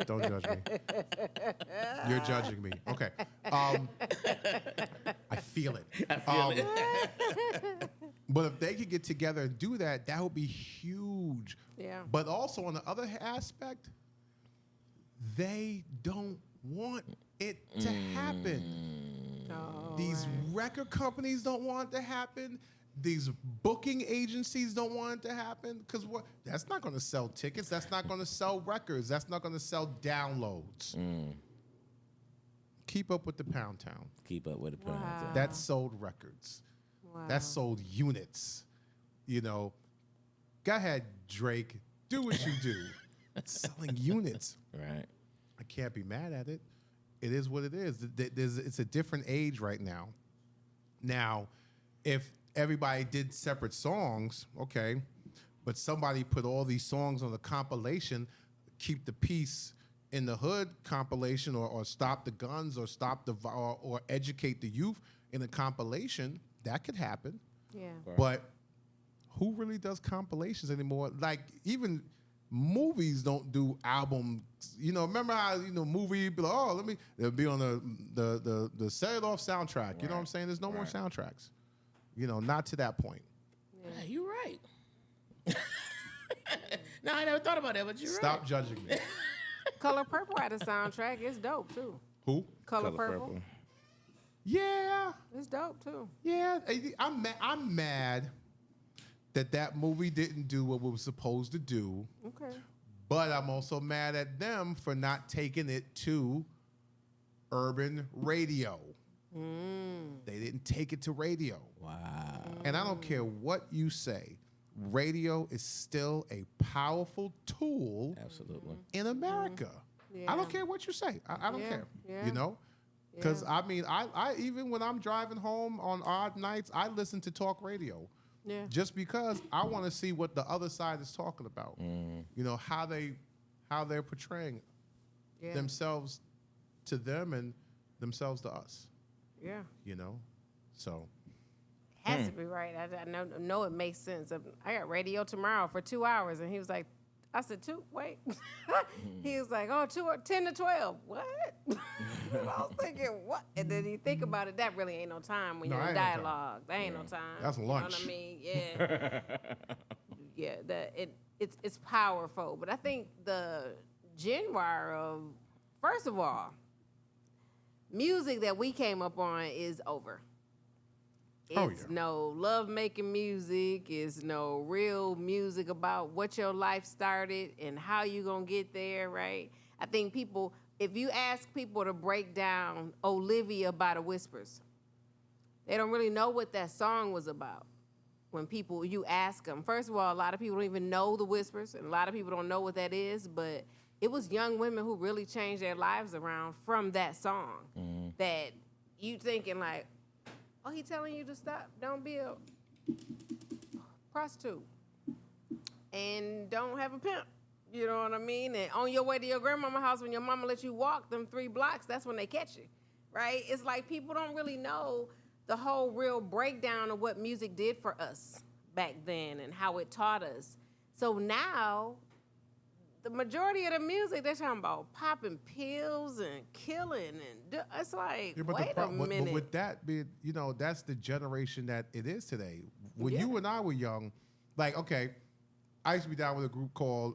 Don't judge me. You're judging me. Okay. I feel it. I feel it. But if they could get together and do that, that would be huge. Yeah. But also on the other aspect, they don't want it to happen. Oh, These record companies don't want it to happen. These booking agencies don't want it to happen because that's not going to sell tickets. That's not going to sell records. That's not going to sell downloads. Keep up with the Pound Town. Keep up with the pound. Wow. That sold records. wow. That sold units. Go ahead, Drake. Do what you do. It's selling units. Right. I can't be mad at it. It is what it is. It's a different age right now. Now, if everybody did separate songs, okay, but somebody put all these songs on the compilation, Keep the Peace in the Hood compilation, or Stop the Guns, or or Educate the Youth in a compilation, that could happen. Yeah. But who really does compilations anymore? Like even movies don't do albums. Remember how movie be like, they'll be on the Set It Off soundtrack. You know what I'm saying? There's no more soundtracks. Not to that point. Yeah, you're right. No, I never thought about that, but you're Stop right. judging me. Color Purple had a soundtrack. It's dope too. Who? Color Purple. Yeah, It's dope too. yeah. I'm mad that movie didn't do what it was supposed to do. Okay. But I'm also mad at them for not taking it to urban radio. They didn't take it to radio. Wow. And I don't care what you say. Radio is still a powerful tool Absolutely. in America. Yeah. I don't care what you say. I don't Yeah, care. yeah. Because I even when I'm driving home on odd nights, I listen to talk radio. Yeah. Just because I want to see what the other side is talking about. How they're portraying Yeah. themselves to them and themselves to us. Yeah. So Has to be right. I know it makes sense. I got radio tomorrow for 2 hours, and he was like, I said, 2? Wait. He was like, 10 to 12. What? I was thinking, what? And then you think about it, that really ain't no time when No, you're in ain't no time. dialogue. That ain't no time. That's You know what lunch. I mean? Yeah. Yeah. It's powerful. But I think the genre of, first of all, music that we came up on is over. It's no love-making music. It's no real music about what your life started and how you gonna get there, right? I think people, if you ask people to break down Olivia by the Whispers, they don't really know what that song was about. When you ask them, first of all, a lot of people don't even know the Whispers, and a lot of people don't know what that is, but it was young women who really changed their lives around from that song. That you thinking like, oh, he telling you to stop, don't be a prostitute, and don't have a pimp. You know what I mean? And on your way to your grandmama's house, when your mama let you walk them 3 blocks, that's when they catch you, right? It's like people don't really know the whole real breakdown of what music did for us back then and how it taught us. So now, the majority of the music, they're talking about popping pills and killing, and it's like, wait a minute. But with that being, that's the generation that it is today. When you and I were young, like, okay, I used to be down with a group called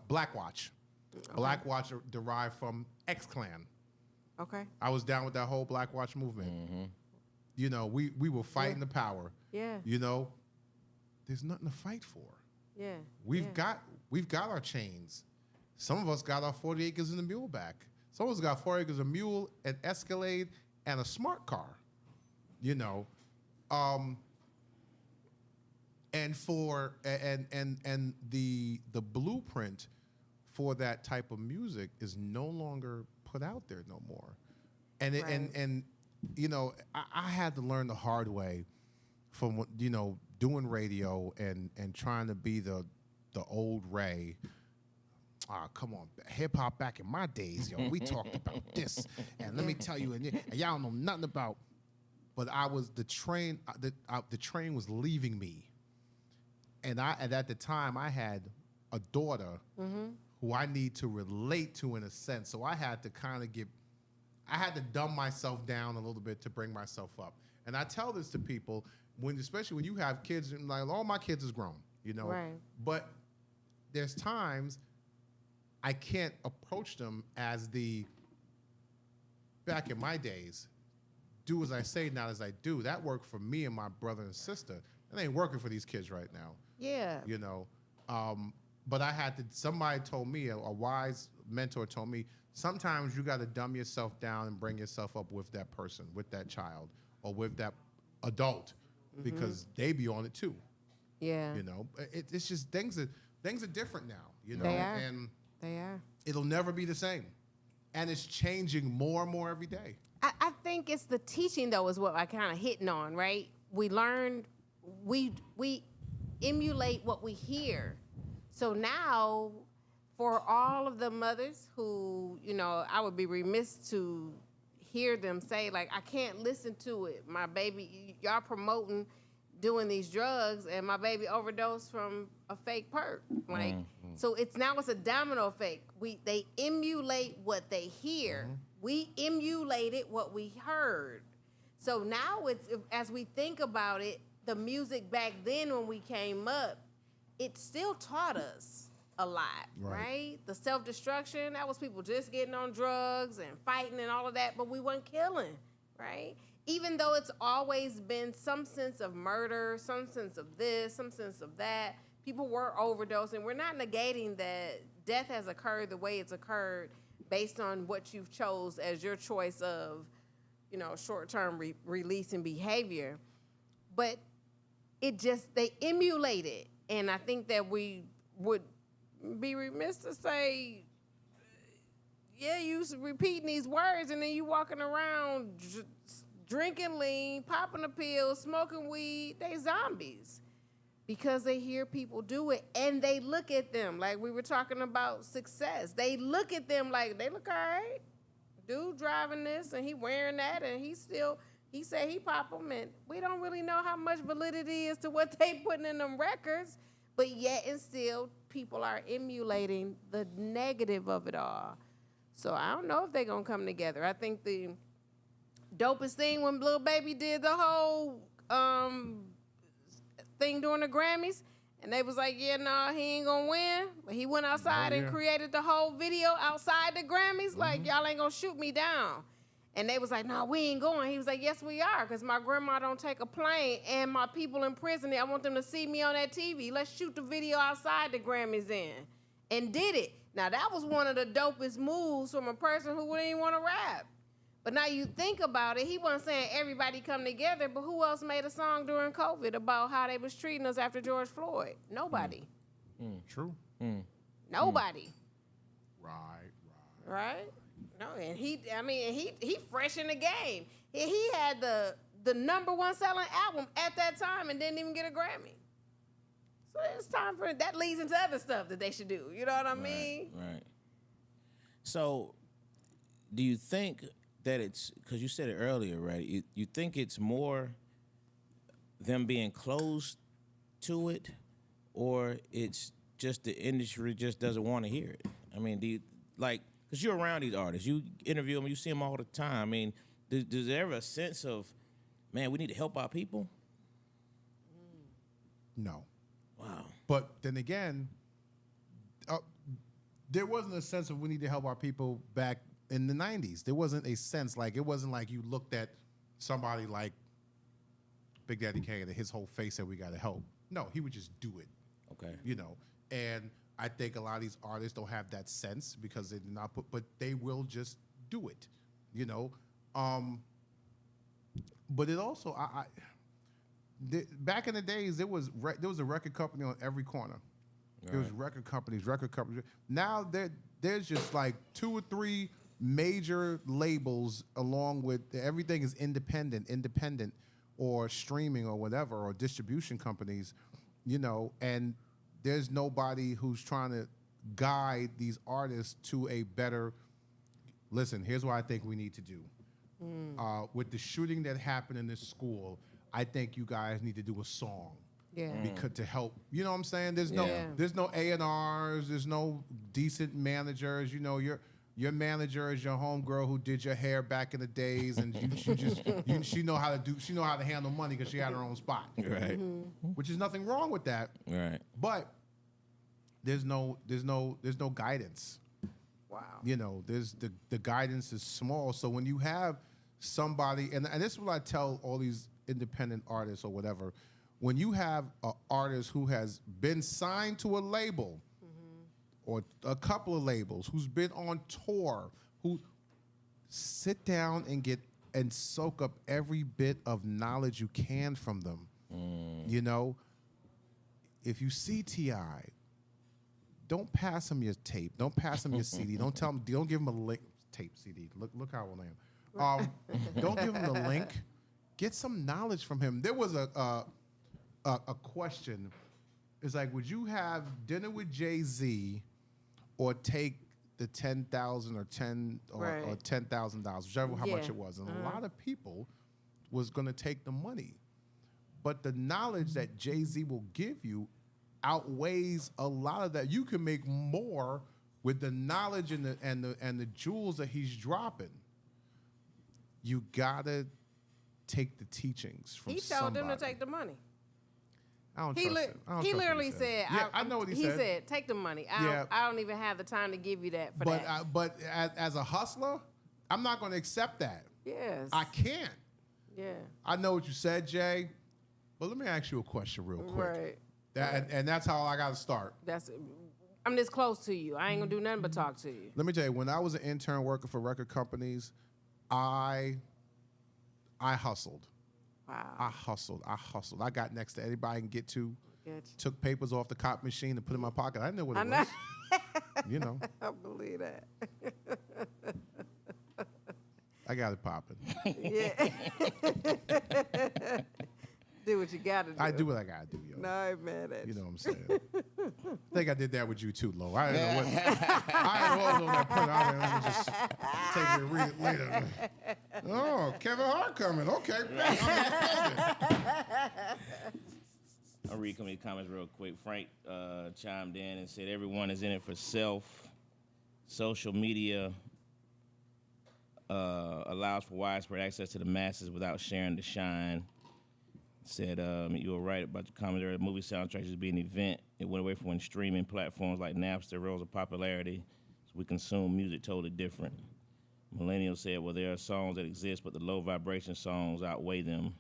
Black Watch. Okay. Black Watch derived from X-Clan. Okay. I was down with that whole Black Watch movement. Mm-hmm. We were fighting the power. Yeah. There's nothing to fight for. Yeah. We've got our chains. Some of us got our 40 acres and a mule back. Some of us got 4 acres, a mule, an Escalade, and a smart car. And for and the blueprint for that type of music is no longer put out there no more. And it, Right. and I had to learn the hard way from doing radio and trying to be the old Ray. Come on, hip hop back in my days, yo. We talked about this, and let me tell you, and y'all don't know nothing about. But I was the train. The train was leaving me, and at the time I had a daughter who I need to relate to in a sense. So I had to I had to dumb myself down a little bit to bring myself up. And I tell this to people especially when you have kids, and like all my kids is grown, Right. But there's times I can't approach them as back in my days, do as I say, not as I do. That worked for me and my brother and sister. It ain't working for these kids right now. Yeah. But somebody told me, a wise mentor told me, sometimes you got to dumb yourself down and bring yourself up with that person, with that child, or with that adult, because they be on it too. Yeah. It's just things are different now, They are. and They are. it'll never be the same. And it's changing more and more every day. I think it's the teaching, though, is what I kind of hitting on, right? We learned, we emulate what we hear. So now, for all of the mothers who, I would be remiss to hear them say, like, I can't listen to it. My baby, y'all promoting doing these drugs, and my baby overdosed from a fake perk. Like, so it's a domino effect. They emulate what they hear. We emulated what we heard. So now as we think about it, the music back then when we came up, it still taught us a lot, right? The self-destruction, that was people just getting on drugs and fighting and all of that, but we weren't killing, right? Even though it's always been some sense of murder, some sense of this, some sense of that, people were overdosing. We're not negating that death has occurred the way it's occurred based on what you've chose as your choice of, short-term release and behavior. But they emulate it. And I think that we would be remiss to say, you repeating these words and then you walking around drinking lean, popping a pill, smoking weed. They zombies because they hear people do it and they look at them like we were talking about success. They look at them like they look all right. Dude driving this and he wearing that and he said he pop them, and we don't really know how much validity is to what they putting in them records, but yet and still people are emulating the negative of it all. So I don't know if they're gonna come together. I think the dopest thing when Lil Baby did the whole thing during the Grammys, and they was like, he ain't gonna win, but he went outside and created the whole video outside the Grammys, like, y'all ain't gonna shoot me down. And they was like, no, we ain't going. He was like, yes, we are, because my grandma don't take a plane, and my people in prison, I want them to see me on that TV. Let's shoot the video outside the Grammys in. And did it. Now, that was one of the dopest moves from a person who wouldn't even want to rap. But now you think about it, he wasn't saying everybody come together, but who else made a song during COVID about how they was treating us after George Floyd? Nobody. True. Nobody. Right. No, and he fresh in the game. He had the number one selling album at that time and didn't even get a Grammy. So it's time for that leads into other stuff that they should do. You know what I mean? Right. So, do you think that it's because you said it earlier, right? You think it's more them being closed to it, or it's just the industry just doesn't want to hear it? I mean, do you because you're around these artists, you interview them, you see them all the time. I mean, does there ever a sense of, man, we need to help our people? No. Wow. But then again, there wasn't a sense of we need to help our people back in the 90s. There wasn't a sense it wasn't like you looked at somebody like Big Daddy Kane and his whole face said we got to help. No, he would just do it. Okay. And I think a lot of these artists don't have that sense because they did not but they will just do it, But it also, back in the days, there was a record company on every corner. There was record companies. Now there's just like 2 or 3 major labels, along with everything is independent, or streaming or whatever, or distribution companies, and there's nobody who's trying to guide these artists to a better. Listen, here's what I think we need to do. With the shooting that happened in this school, I think you guys need to do a song. Yeah. Because to help, you know what I'm saying? There's no A&Rs, there's no decent managers. Your manager is your homegirl who did your hair back in the days, and she know how to handle money because she had her own spot. Right. Which is nothing wrong with that. Right. But there's no guidance. Wow. There's the guidance is small. So when you have somebody, and this is what I tell all these independent artists or whatever, when you have an artist who has been signed to a label or a couple of labels, who's been on tour, who sit down and soak up every bit of knowledge you can from them. If you see T.I., don't pass him your tape. Don't pass him your CD. Don't give him a link. Tape, CD. Look how old I am. Don't give him the link. Get some knowledge from him. There was a question. It's like, would you have dinner with Jay-Z or take the $10,000 or $10,000, whichever how much it was? And a lot of people was going to take the money, but the knowledge that Jay-Z will give you outweighs a lot of that. You can make more with the knowledge and the jewels that he's dropping. You gotta take the teachings from somebody. He told them to take the money. I don't trust it. I don't He trust what literally said, Yeah, I know what he said. He said, take the money. I don't even have the time to give you that for that. But as a hustler, I'm not going to accept that. Yes. I can't. Yeah. I know what you said, Jay, but let me ask you a question real quick. Right. And that's how I got to start. I'm this close to you. I ain't gonna do nothing but talk to you. Let me tell you, when I was an intern working for record companies, I hustled. Wow. I hustled. I got next to anybody I can get to. Good. Took papers off the cop machine and put it in my pocket. I didn't know what it know. was. I believe that. I got it popping. Yeah. Do what you gotta do. I do what I gotta do, yo. No, I ain't mad at you. You know what I'm saying? I think I did that with you too, Lo. I didn't know what. I didn't know what was on that print. I was just take it and read it later. Oh, Kevin Hart coming. Okay, I'll read some of the comments real quick. Frank chimed in and said everyone is in it for self. Social media allows for widespread access to the masses without sharing the shine. Said you were right about the comment earlier. Movie soundtracks used to be an event. It went away from when streaming platforms like Napster rose in popularity. So we consume music totally different. Millennial said, well, there are songs that exist, but the low vibration songs outweigh them.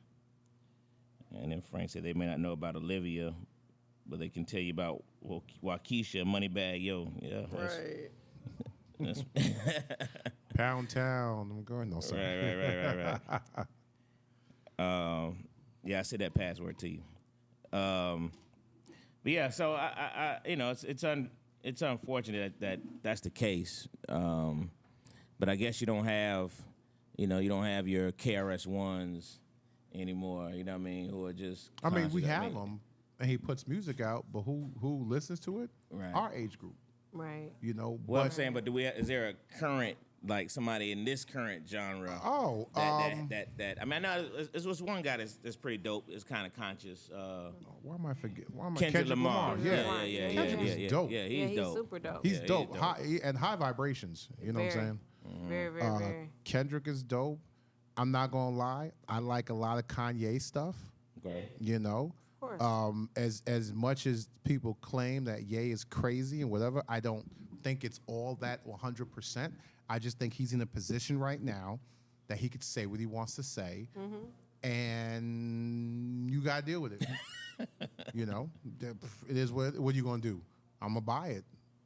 And then Frank said they may not know about Olivia, but they can tell you about Waukesha, Moneybag Yo. Yeah, Right. Pound Town. I'm going. No, sorry. Right. Yeah, I said that password to you. But yeah, so I it's unfortunate that that's the case. But I guess you don't have your KRS Ones anymore. You know what I mean? Who are just. I mean, we have them, and he puts music out, but who listens to it? Right. Our age group, Right. you know. Well, I'm saying, but is there a current, like somebody in this current genre? Oh, that I mean, I know this was one guy that's pretty dope. It's kind of conscious. why am I forgetting? Why am I Kendrick Lamar. Yeah, Yeah. Kendrick is dope. Yeah, Yeah, he's dope. super dope. He's Yeah, dope. he's dope. High vibrations. You know what I'm Very. saying? Very, very, very. Kendrick is dope. I'm not gonna lie. I like a lot of Kanye stuff. Okay. You know, Of course. as much as people claim that Ye is crazy and whatever, I don't think it's all that 100%. I just think he's in a position right now that he could say what he wants to say, and you gotta deal with it. You know, it is what are you gonna do? I'm gonna buy it.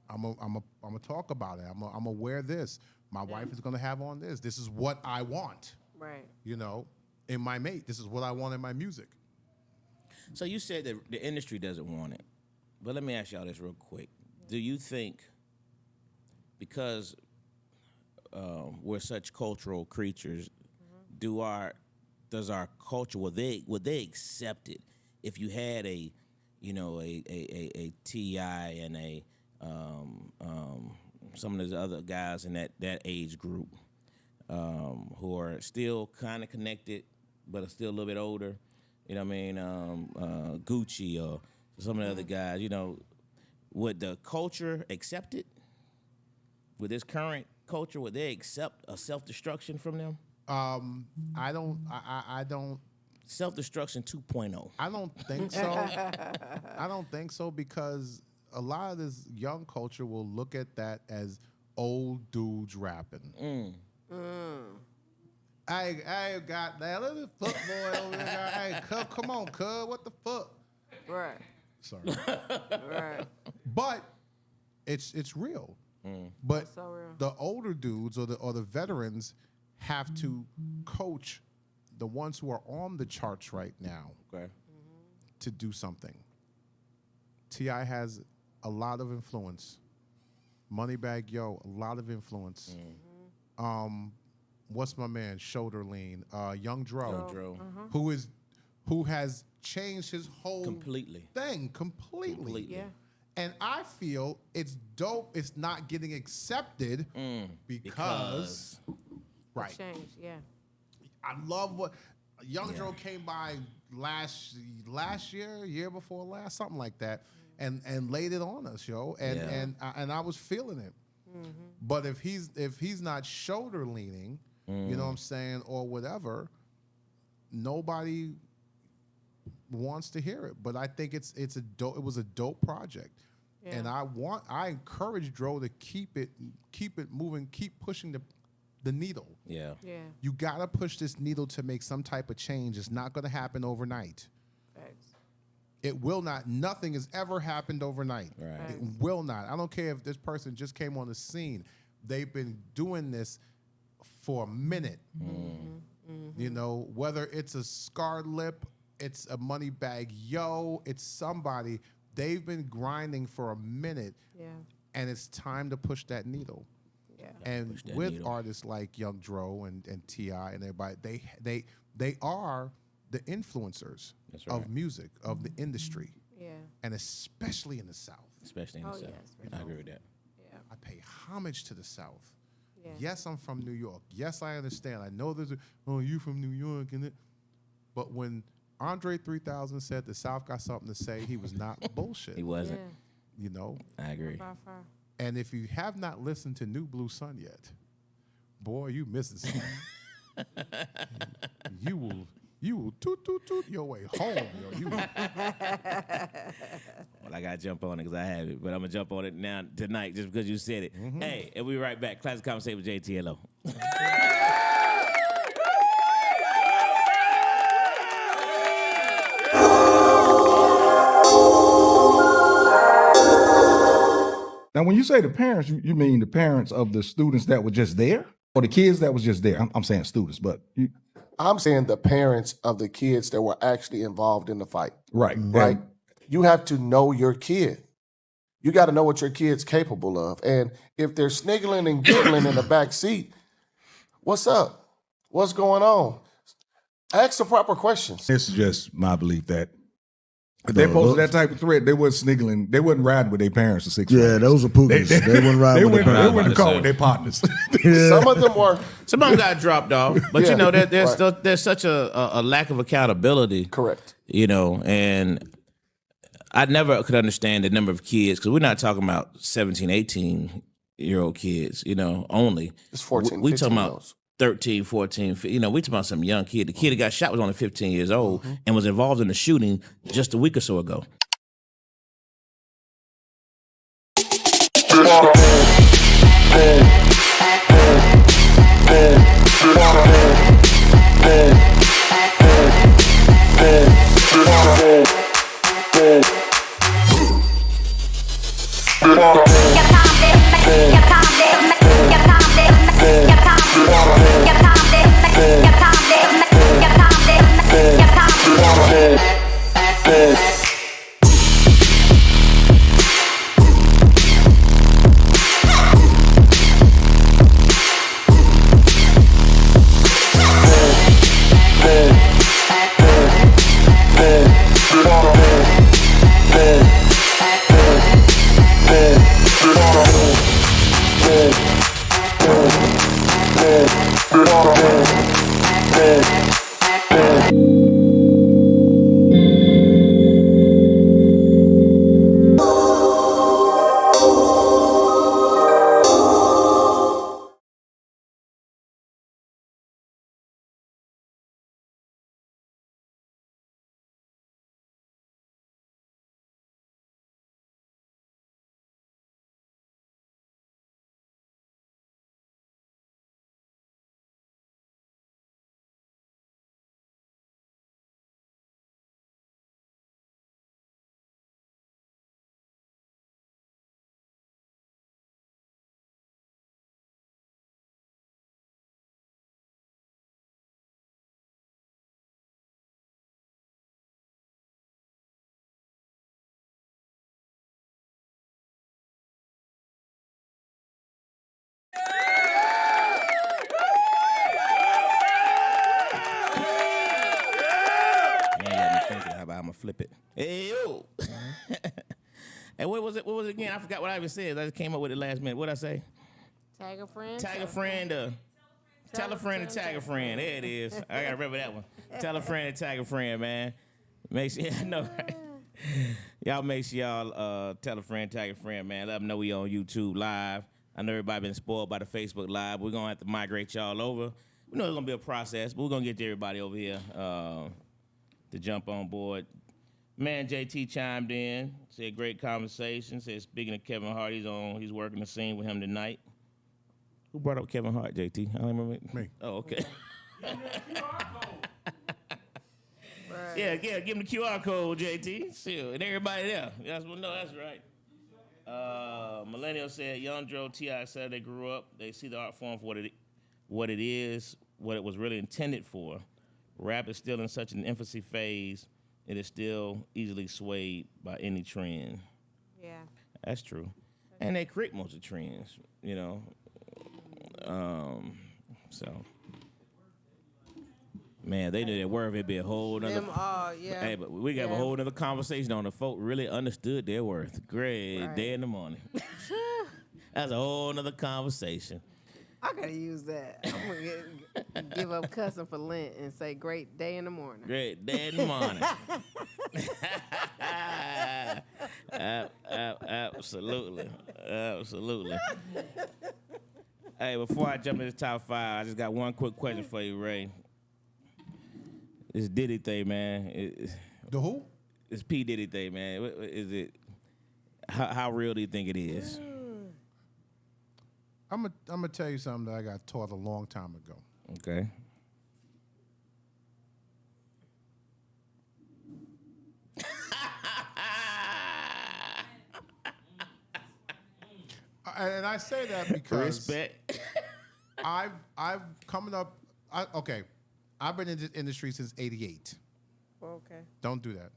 I'm gonna talk about it. I'm gonna wear this. My wife is gonna have on this. This is what I want. Right. You know, in my mate. This is what I want in my music. So you said that the industry doesn't want it, but let me ask y'all this real quick: do you think because we're such cultural creatures, does our culture would they accept it if you had a T.I. and a some of those other guys in that age group who are still kind of connected but are still a little bit older? You know what I mean? Gucci or some of the other guys, you know, would the culture accept it? With this current culture, would they accept a self-destruction from them? I don't. Self-destruction 2.0. I don't think so. I don't think so because a lot of this young culture will look at that as old dudes rapping. I got that little fuck boy over there. Hey, come on, cuz, what the fuck? Right. Sorry, Right. but it's real. But So real. the older dudes or the veterans have to coach the ones who are on the charts right now Okay. to do something. T.I. has a lot of influence. Moneybagg Yo, a lot of influence. What's my man? Shoulder Lean. Young Dro, Dro. who has changed his whole Completely. thing completely. Yeah. And I feel it's dope. It's not getting accepted because right. Change. Yeah. I love what Young Dro came by last year before last, something like that, and laid it on us, yo. And I was feeling it. But if he's not shoulder leaning, you know what I'm saying, or whatever, nobody wants to hear it. But I think it was a dope project. Yeah. And I encourage Dro to keep it moving, keep pushing the needle. Yeah. Yeah. You gotta push this needle to make some type of change. It's not gonna happen overnight. Facts. It will not. Nothing has ever happened overnight. Right. It will not. I don't care if this person just came on the scene. They've been doing this for a minute. You know, whether it's a Scarred Lip, it's a Moneybagg Yo, it's somebody. They've been grinding for a minute, Yeah. and it's time to push that needle. Yeah. And push that with needle. artists like Young Dro and T.I. and everybody, they are the influencers That's of right. music, of the industry, Yeah. and especially in the South. Especially in the Oh, South. yeah, especially. I agree with that. Yeah. I pay homage to the South. Yeah. Yes, I'm from New York. Yes, I understand. I know there's you from New York, and it. But when Andre 3000 said the South got something to say, he was not bullshit. He wasn't. Yeah. You know. I agree. By far. And if you have not listened to New Blue Sun yet, boy, you missing something. you will toot toot toot your way home. Yo. You Well, I gotta jump on it because I have it, but I'm gonna jump on it now tonight just because you said it. Hey, and we'll be right back. Classic Conversation with JTLO. Now, when you say the parents, you mean the parents of the students that were just there, or the kids that was just there? I'm saying students, but I'm saying the parents of the kids that were actually involved in the fight. right, Right? You have to know your kid. You got to know what your kid's capable of. And if they're sniggling and giggling in the back seat, what's up? What's going on? Ask the proper questions. It's just my belief that If they No, posted those- that type of threat, they wasn't sniggling. They wasn't riding with their parents to Six Yeah, Flags. those are pookies. They wouldn't ride They with went, the they parents. went to about to call say. with their partners. Some of them were Some of them got dropped off, but Yeah. you know there's Right. still, there's such a lack of accountability. correct. You know, and I never could understand the number of kids because we're not talking about 17, 18-year-old kids. You know, only It's 14, We 15 talking about those. 13, 14. You know, we talking about some young kid. The kid that got shot was only 15 years old Mm-hmm. and was involved in the shooting just a week or so ago. I'm gonna flip it. Hey yo. And what was it? What was it again? I forgot what I even said. I just came up with it last minute. What'd I say? Tag a friend. Tag a friend. Tell a friend to tag a friend. There it is. I gotta remember that one. Tell a friend to tag a friend, man. Make sure, I know, right? Y'all make sure y'all tell a friend, tag a friend, man. Let them know we on YouTube live. I know everybody been spoiled by the Facebook live. We're gonna have to migrate y'all over. We know it's gonna be a process, but we're gonna get everybody over here to jump on board. Man, JT chimed in, said great conversation. Said speaking of Kevin Hart, he's working the scene with him tonight. Who brought up Kevin Hart, JT? I don't remember. Me. Oh, okay. Yeah, give him the QR code, JT. Sure, and everybody there. That's right. Millennial said, Yandro, T.I. said they grew up. They see the art form for what it is, what it was really intended for. Rap is still in such an infancy phase. It is still easily swayed by any trend. Yeah. That's true. And they create most of the trends, you know. So, man, they knew that worth. It'd be a whole nother. Them all, yeah. Hey, but we got a Yeah. whole nother conversation on the folk really understood their worth. Great Right. day in the morning. That's a whole nother conversation. I gotta use that. I'm gonna give up cussing for Lent and say great day in the morning. Great day in the morning. Absolutely. Absolutely. Hey, before I jump into the top 5, I just got one quick question for you, Ray. This Diddy thing, man. The who? This P. Diddy thing, man. Is it? How real do you think it is? I'm gonna tell you something that I got taught a long time ago. Okay. And I say that because Respect. I've coming up. I've been in this industry since '88. Okay. Don't do that.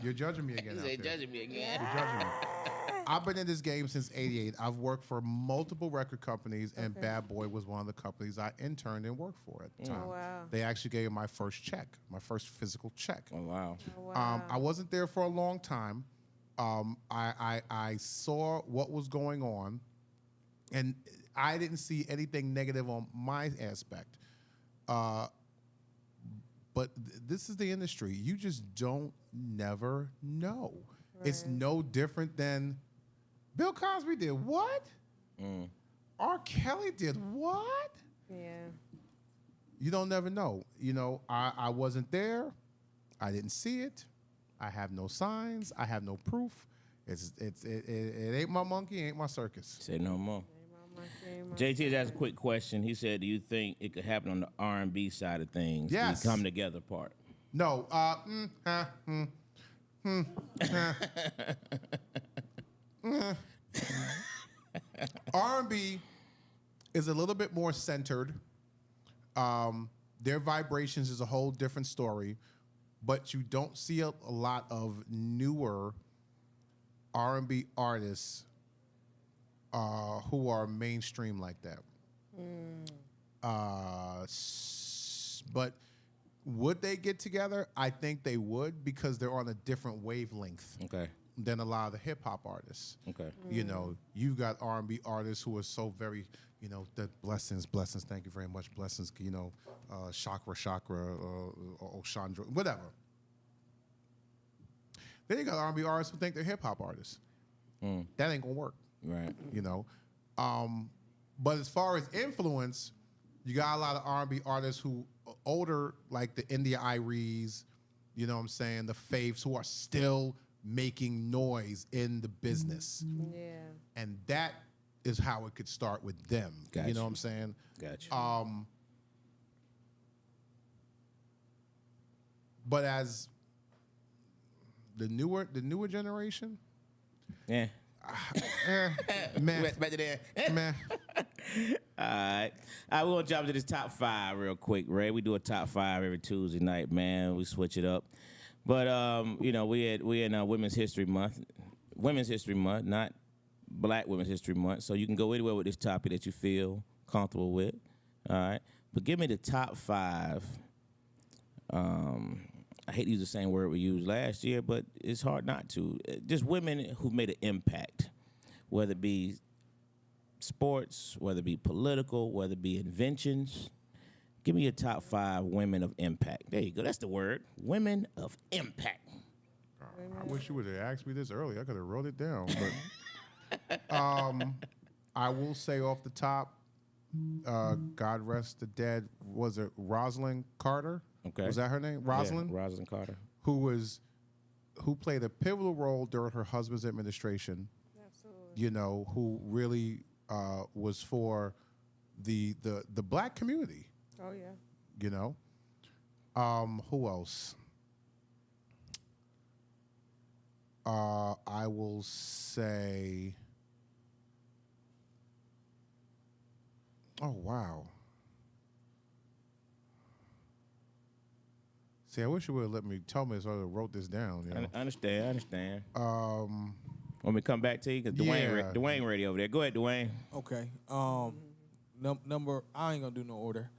You're judging me again. He's out there. judging me again. You're judging me. I've been in this game since '88. I've worked for multiple record companies, and Bad Boy was one of the companies I interned and worked for at the time. Oh, wow. They actually gave me my first check, my first physical check. Oh, wow. I wasn't there for a long time. I saw what was going on, and I didn't see anything negative on my aspect. But this is the industry. You just don't never know. Right. It's no different than Bill Cosby did what? R. Kelly did what? Yeah. You don't never know. You know, I wasn't there. I didn't see it. I have no signs. I have no proof. It ain't my monkey, ain't my circus. Say no more. JT has asked a quick question. He said, "Do you think it could happen on the R&B side of things? Yes. The come together part." No. R&B is a little bit more centered. Their vibrations is a whole different story, but you don't see a lot of newer R&B artists who are mainstream like that. But would they get together? I think they would, because they're on a different wavelength than a lot of the hip hop artists. You know, you got R&B artists who are so very, you know, the blessings, thank you very much, blessings, you know, chakra, Oshandra, whatever. Then you got R&B artists who think they're hip hop artists. That ain't gonna work. Right. You know. But as far as influence, you got a lot of R&B artists who are older, like the India Iries, you know what I'm saying, the Faiths, who are still making noise in the business. Yeah. And that is how it could start with them. Gotcha. You know what I'm saying? Gotcha. But as the newer generation, Yeah. man, Back to there. man. All right, we're gonna jump to this top 5 real quick, Ray. We do a top 5 every Tuesday night, man. We switch it up, but you know, we in Women's History Month, not Black Women's History Month. So you can go anywhere with this topic that you feel comfortable with. All right, but give me the top 5. I hate to use the same word we used last year, but it's hard not to. Just women who made an impact, whether it be sports, whether it be political, whether it be inventions. Give me your top 5 women of impact. There you go. That's the word. Women of impact. I wish you would have asked me this earlier. I could have wrote it down. But I will say off the top, God rest the dead, was it Rosalind Carter? Okay. Was that her name? Rosalind? Yeah, Rosalind Carter. Who played a pivotal role during her husband's administration. Absolutely. You know, who really was for the Black community. Oh, yeah. You know? Who else? I will say, oh, wow. See, I wish you would have let me tell me so I wrote this down. You know? I understand. When we come back to you, because Dwayne ready over there. Go ahead, Dwayne. Okay. Number, I ain't gonna do no order.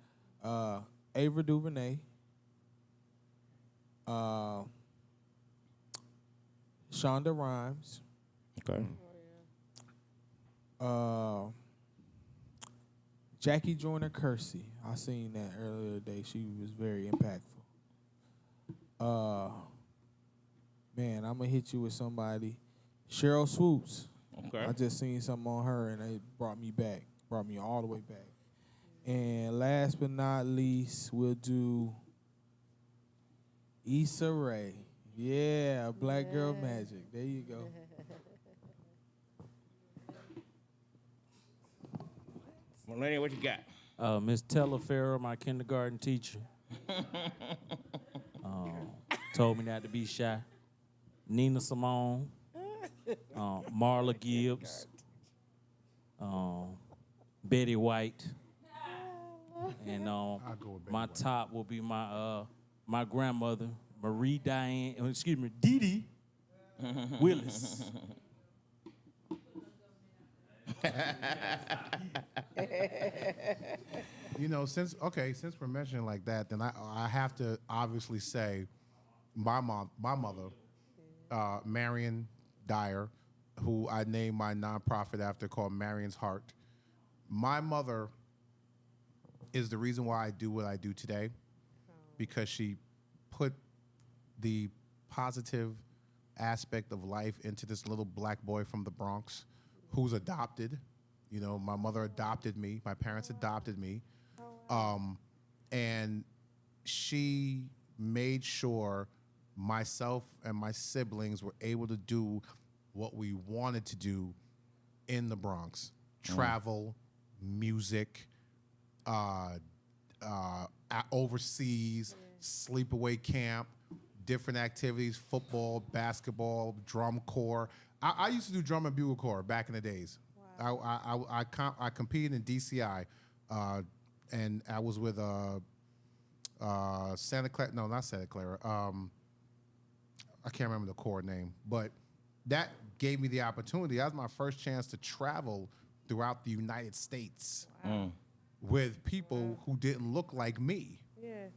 Ava DuVernay. Shonda Rhimes. Okay. Jackie Joyner Kersey. I seen that earlier today. She was very impactful. Man, I'm gonna hit you with somebody. Cheryl Swoops. Okay. I just seen something on her and it brought me all the way back. And last but not least, we'll do Issa Rae. Yeah, Black Girl Magic. There you go. Melania, what you got? Miss Tella Farrell, my kindergarten teacher, told me not to be shy. Nina Simone, Marla Gibbs, Betty White, and my top will be my grandmother, Dee Dee Willis. You know, since we're mentioning like that, then I have to obviously say my mother, Marion Dyer, who I named my nonprofit after, called Marion's Heart. My mother is the reason why I do what I do today, because she put the positive aspect of life into this little black boy from the Bronx who's adopted. You know, my mother adopted me. My parents adopted me. And she made sure myself and my siblings were able to do what we wanted to do in the Bronx. Travel, music, overseas, sleepaway camp, different activities, football, basketball, drum corps. I used to do drum and bugle corps back in the days. Wow. I competed in DCI, and I was with Santa Clara. No, not Santa Clara. I can't remember the corps name, but that gave me the opportunity. That was my first chance to travel throughout the United States with people who didn't look like me. Yeah.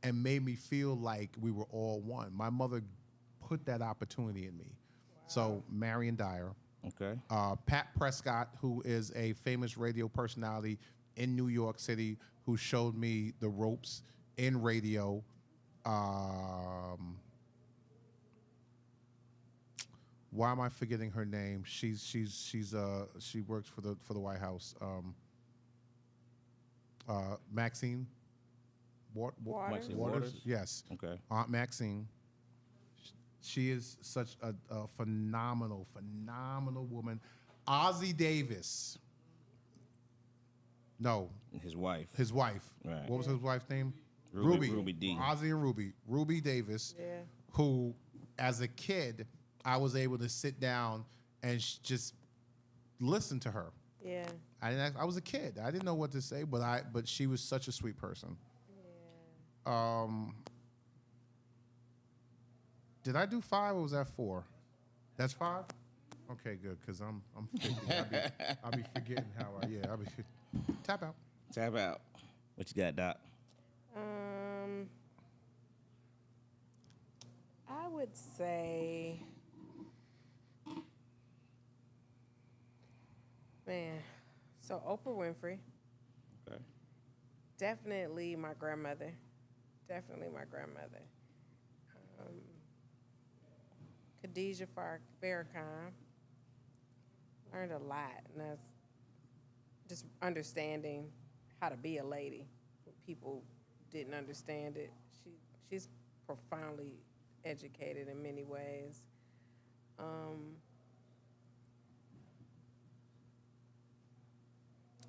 And made me feel like we were all one. My mother put that opportunity in me. Wow. So Marion Dyer. Okay. Pat Prescott, who is a famous radio personality in New York City, who showed me the ropes in radio. Why am I forgetting her name? She works for the White House. Maxine. Waters? Yes. Okay. Aunt Maxine. She is such a phenomenal woman. Ozzie Davis. No. His wife. Right. What was his wife's name? Ruby D. Ozzie and Ruby. Ruby Davis. Yeah. Who, as a kid, I was able to sit down and just listen to her. Yeah. I was a kid. I didn't know what to say, but she was such a sweet person. Yeah. Did I do 5 or was that 4? That's 5? Okay, good, because I'm forgetting. I'll be forgetting how I'll be tap out. Tap out. What you got, Doc? I would say, man, so Oprah Winfrey. Okay. Definitely my grandmother. Khadijah Farrakhan. Learned a lot, and that's just understanding how to be a lady. People didn't understand it. She's profoundly educated in many ways.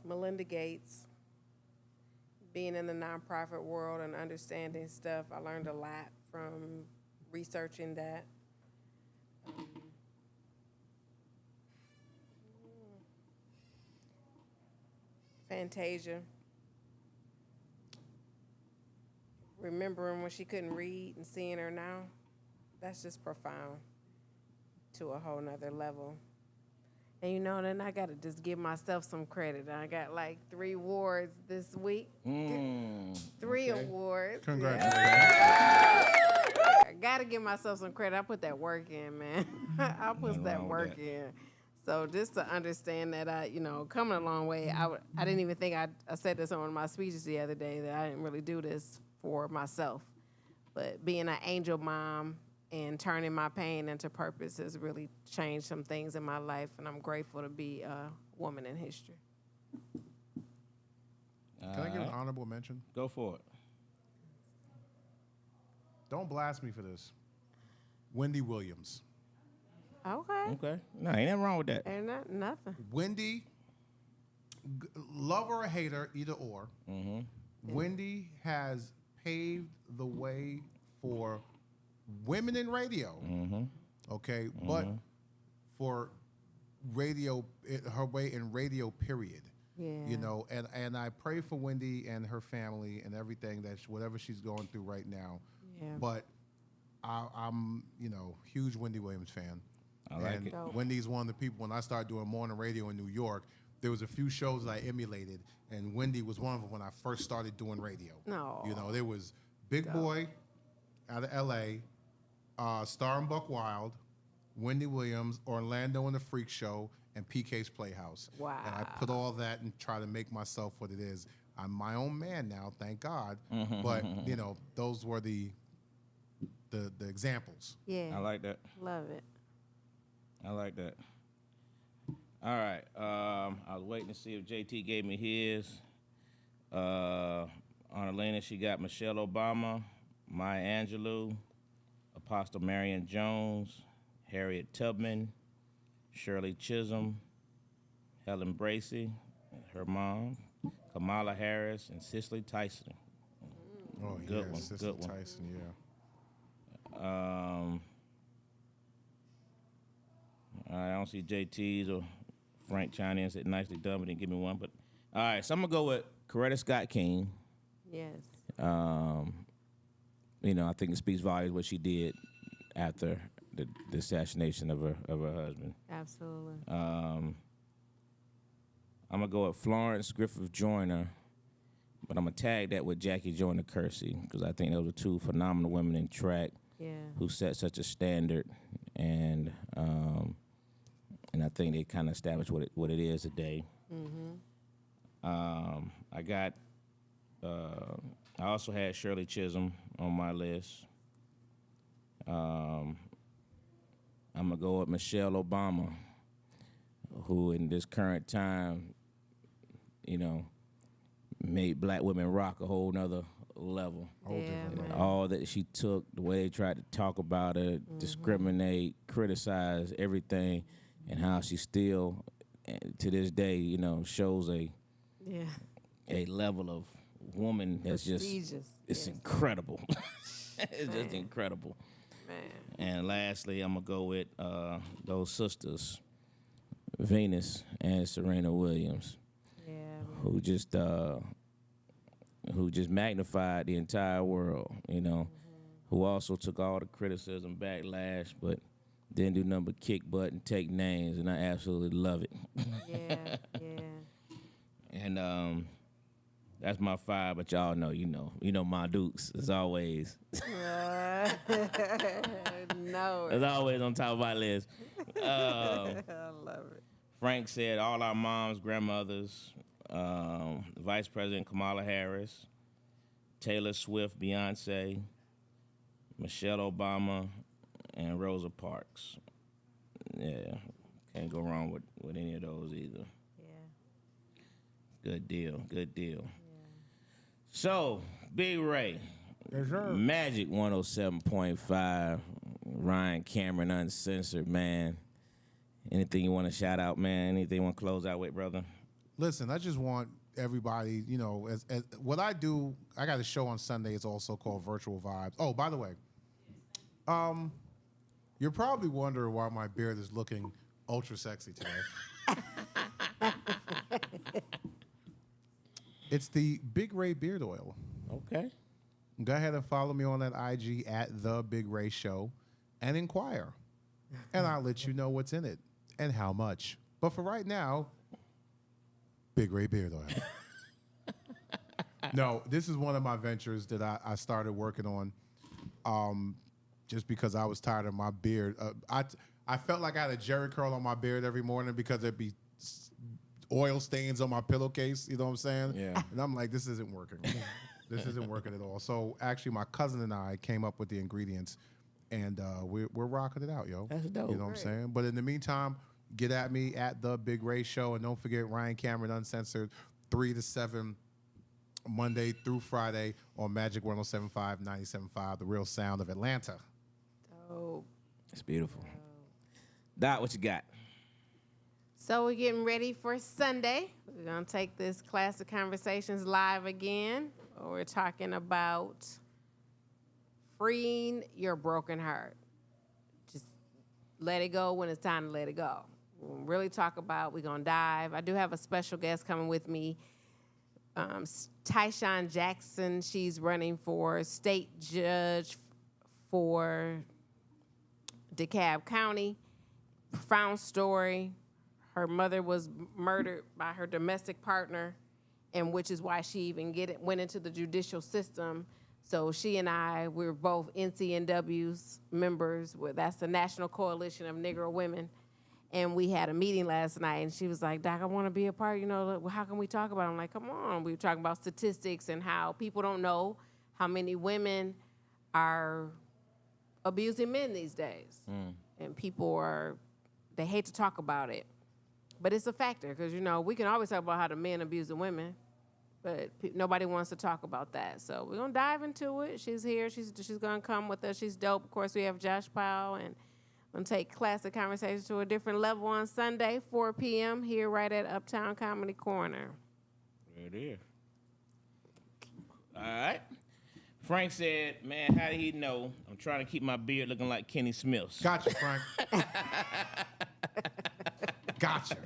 Melinda Gates. Being in the nonprofit world and understanding stuff, I learned a lot from researching that. Fantasia. Remembering when she couldn't read and seeing her now, that's just profound to a whole nother level. And you know, then I got to just give myself some credit. I got like 3 awards this week. 3 awards. Congratulations. I got to give myself some credit. I put that work in, man. I put that work in. So just to understand that coming a long way, I didn't even think I said this on one of my speeches the other day that I didn't really do this for myself. But being an angel mom and turning my pain into purpose has really changed some things in my life, and I'm grateful to be a woman in history. Can I give an honorable mention? Go for it. Don't blast me for this. Wendy Williams. Okay. No, ain't nothing wrong with that. Ain't nothing. Wendy, love her or hate her, either or. Mm-hmm. Wendy has paved the way for women in radio. Mm-hmm. Okay, mm-hmm. But for radio, her way in radio, period. Yeah. And I pray for Wendy and her family and everything whatever she's going through right now. Yeah. But I'm huge Wendy Williams fan. I like and it. Wendy's one of the people, when I started doing morning radio in New York, there was a few shows that I emulated, and Wendy was one of them when I first started doing radio. No. You know, there was Big Boy out of L.A., Star and Buck Wild, Wendy Williams, Orlando and the Freak Show, and PK's Playhouse. Wow. And I put all that and try to make myself what it is. I'm my own man now, thank God. But, you know, those were the examples. Yeah. I like that. Love it. I like that. All right. I was waiting to see if JT gave me his. On Elena, she got Michelle Obama, Maya Angelou, Apostle Marion Jones, Harriet Tubman, Shirley Chisholm, Helen Bracey, her mom, Kamala Harris, and Cicely Tyson. Oh, Good yeah, one, Sister good one. Tyson, yeah. I don't see JT's or Frank chiming in and said nicely done, but didn't give me one. But all right, so I'm gonna go with Coretta Scott King. Yes. You know, I think it speaks volumes what she did after the assassination of her husband. Absolutely. I'm gonna go with Florence Griffith Joyner, but I'm gonna tag that with Jackie Joyner Kersey because I think those are two phenomenal women in track who set such a standard, and I think they kind of established what it is today. I got. I also had Shirley Chisholm on my list. I'm gonna go with Michelle Obama, who in this current time, you know, made black women rock a whole nother level. Man. All that she took, the way they tried to talk about her, discriminate, criticize everything, and how she still, to this day, you know, shows a level of woman that's Prestigious. it's incredible. It's just incredible. Man. And lastly, I'm gonna go with those sisters, Venus and Serena Williams, who just magnified the entire world. You know, who also took all the criticism, backlash, but didn't do nothing but kick butt and take names, and I absolutely love it. Yeah. And that's my five, but y'all know, you know my Dukes as always. No. As always on top of my list. I love it. Frank said all our moms, grandmothers, Vice President Kamala Harris, Taylor Swift, Beyonce, Michelle Obama, and Rosa Parks. Yeah, can't go wrong with any of those either. Yeah. Good deal. So, Big Ray, Magic 107.5, Ryan Cameron Uncensored, man. Anything you want to shout out, man? Anything you want to close out with, brother? Listen, I just want everybody, you know, as what I do, I got a show on Sunday. It's also called Virtual Vibes. Oh, by the way, you're probably wondering why my beard is looking ultra sexy today. It's the Big Ray Beard Oil. Okay. Go ahead and follow me on that IG at The Big Ray Show and inquire. And I'll let you know what's in it and how much. But for right now, Big Ray Beard Oil. No, this is one of my ventures that I started working on just because I was tired of my beard. I felt like I had a Jerry curl on my beard every morning because there'd be oil stains on my pillowcase, you know what I'm saying? Yeah. And I'm like, this isn't working. This isn't working at all. So actually, my cousin and I came up with the ingredients, and we're rocking it out, yo. That's dope. You know what I'm saying? But in the meantime, get at me at The Big Ray Show, and don't forget Ryan Cameron Uncensored, 3 to 7, Monday through Friday on Magic 107.5, 97.5, the real sound of Atlanta. Dope. It's beautiful. Dot, what you got? So we're getting ready for Sunday. We're going to take this Classic Konversations live again. We're talking about freeing your broken heart. Just let it go when it's time to let it go. We'll really talk about, we're going to dive. I do have a special guest coming with me, Tyshawn Jackson. She's running for state judge for DeKalb County. profound story. Her mother was murdered by her domestic partner, and which is why she even went into the judicial system. So she and I, we're both NCNW's members. That's the National Coalition of Negro Women. And we had a meeting last night, and she was like, Doc, I want to be a part, how can we talk about it? I'm like, come on. We were talking about statistics and how people don't know how many women are abusing men these days. And people they hate to talk about it. But it's a factor, because, we can always talk about how the men abuse the women, but nobody wants to talk about that. So we're going to dive into it. She's here. She's going to come with us. She's dope. Of course, we have Josh Powell, and I'm going to take Classic Konversations to a different level on Sunday, 4 p.m., here right at Uptown Comedy Corner. There it is. All right. Frank said, man, how did he know I'm trying to keep my beard looking like Kenny Smith's? Gotcha, Frank. Gotcha.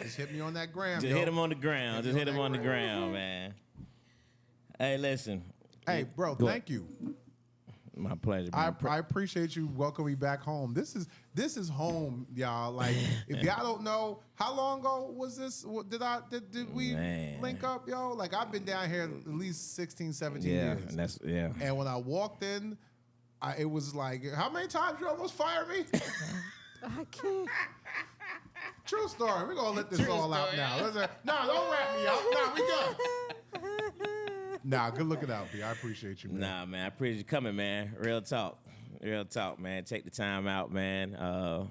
Just hit me on that gram, Just hit him on the ground. Just hit him on the ground, man. Hey, listen. Hey, bro, thank you. My pleasure. I appreciate you welcoming me back home. This is home, y'all. Like, if y'all don't know, how long ago was this? Did we link up, yo? Like, I've been down here at least 16, 17 years. And when I walked in, it was like, how many times you almost fired me? I can't. True story. We're gonna let this all out now. No, don't wrap me up. Nah, we good. Nah, good looking out, B. I appreciate you, man. Nah, man, I appreciate you coming, man. Real talk, man. Take the time out, man. I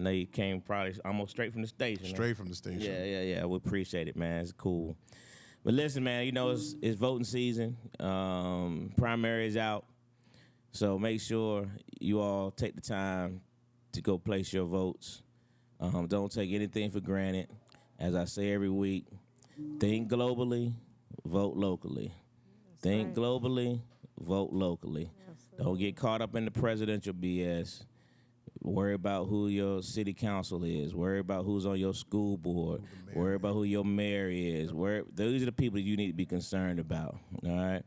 know you came probably almost straight from the station. Straight from the station. Yeah. We appreciate it, man. It's cool. But listen, man, it's voting season. Primary is out. So make sure you all take the time to go place your votes. Don't take anything for granted. As I say every week, think globally, vote locally. Think globally, vote locally. Don't get caught up in the presidential BS. Worry about who your city council is. Worry about who's on your school board. Worry about who your mayor is. Those are the people you need to be concerned about, all right?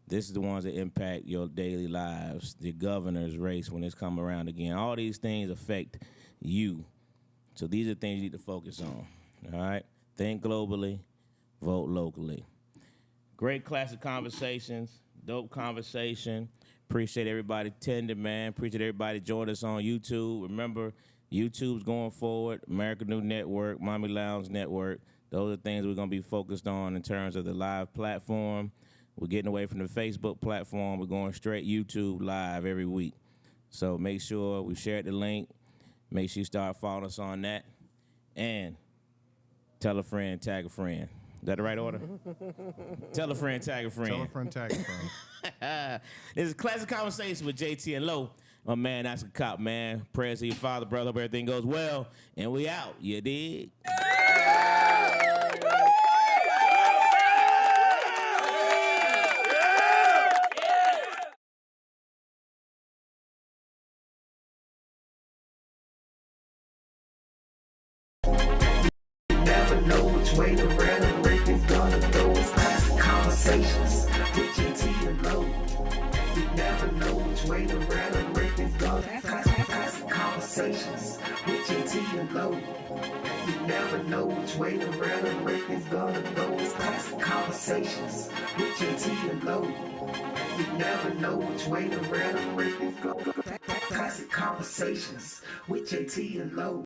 This is the ones that impact your daily lives, the governor's race when it's come around again. All these things affect you. So these are things you need to focus on, all right? Think globally, vote locally. Great Classic Konversations, dope conversation. Appreciate everybody tending, man. Appreciate everybody joining us on YouTube. Remember, YouTube's going forward, American New Network, Mommy Lounge Network. Those are things we're going to be focused on in terms of the live platform. We're getting away from the Facebook platform. We're going straight YouTube live every week. So make sure we share the link. Make sure you start following us on that. And tell a friend, tag a friend. Is that the right order? Tell a friend, tag a friend. Tell a friend, tag a friend. This is Classic Conversation with JT and Low. My man, that's a cop, man. Prayers to your father, brother. Hope everything goes well. And we out. You dig? Never know which way the rhetoric is gonna go. It's Classic Conversations with JT and Low. You never know which way the rhetoric is gonna. Classic Conversations with JT and Low. You never know which way the rhetoric is gonna go. It's Classic Conversations with JT and Low. You never know which way the rhetoric is gonna go. Classic Conversations with JT and Low.